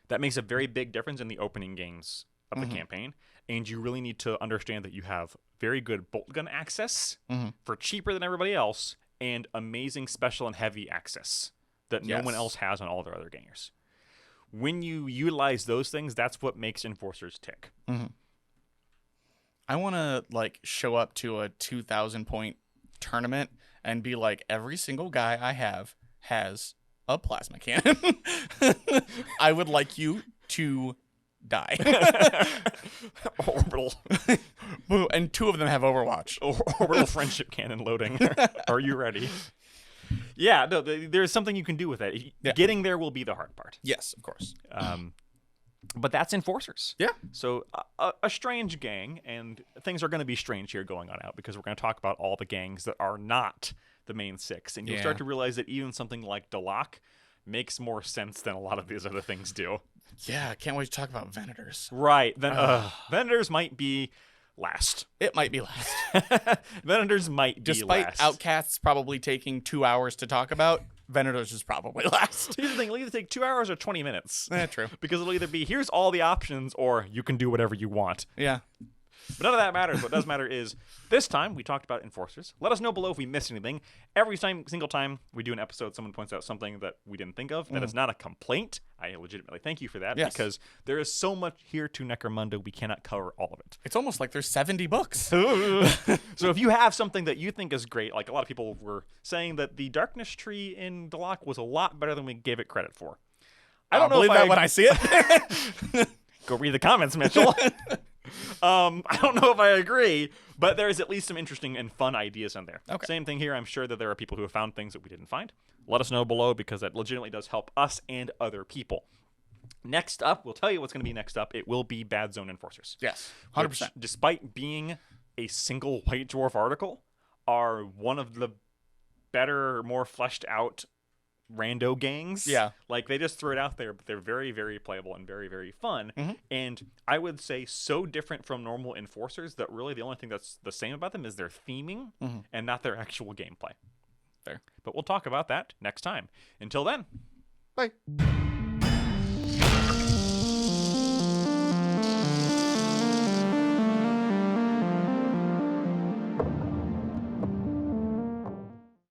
That makes a very big difference in the opening games of the campaign, and you really need to understand that you have very good bolt gun access for cheaper than everybody else, and amazing special and heavy access that no one else has on all their other gangers. When you utilize those things, that's what makes Enforcers tick. I want to show up to a 2,000 point tournament and be like, every single guy I have has a plasma cannon. I would like you to die. Orbital. And 2 of them have Overwatch. Orbital friendship cannon loading. Are you ready? Yeah, no, there's something you can do with it. Yeah. Getting there will be the hard part. Yes, of course. But that's Enforcers. Yeah. So a strange gang, and things are going to be strange here going on out, because we're going to talk about all the gangs that are not the main 6. And you'll start to realize that even something like Dalak makes more sense than a lot of these other things do. Yeah, I can't wait to talk about Venators. Right. Venators might be last. It might be last. Venators might be last. Despite Outcasts probably taking 2 hours to talk about, Venators is probably last. Here's the thing, it'll either take 2 hours or 20 minutes. True. Because it'll either be, here's all the options, or you can do whatever you want. Yeah. But none of that matters. What does matter is, this time, we talked about Enforcers. Let us know below if we missed anything. Every single time we do an episode, someone points out something that we didn't think of. That is not a complaint. I legitimately thank you for that, because there is so much here to Necromunda, we cannot cover all of it. It's almost like there's 70 books. So if you have something that you think is great, like a lot of people were saying that the Darkness Tree in Dalak was a lot better than we gave it credit for. I don't know believe that when I see it. Go read the comments, Mitchell. I don't know if I agree, but there's at least some interesting and fun ideas in there. Okay. Same thing here. I'm sure that there are people who have found things that we didn't find. Let us know below, because that legitimately does help us and other people. Next up, we'll tell you what's going to be next up. It will be Bad Zone Enforcers. Yes, 100%. Which, despite being a single White Dwarf article, are one of the better, more fleshed out rando gangs. Yeah. Like, they just throw it out there, but they're very, very playable and very, very fun. And I would say so different from normal Enforcers that really the only thing that's the same about them is their theming and not their actual gameplay. Fair. But we'll talk about that next time. Until then. Bye. Bye.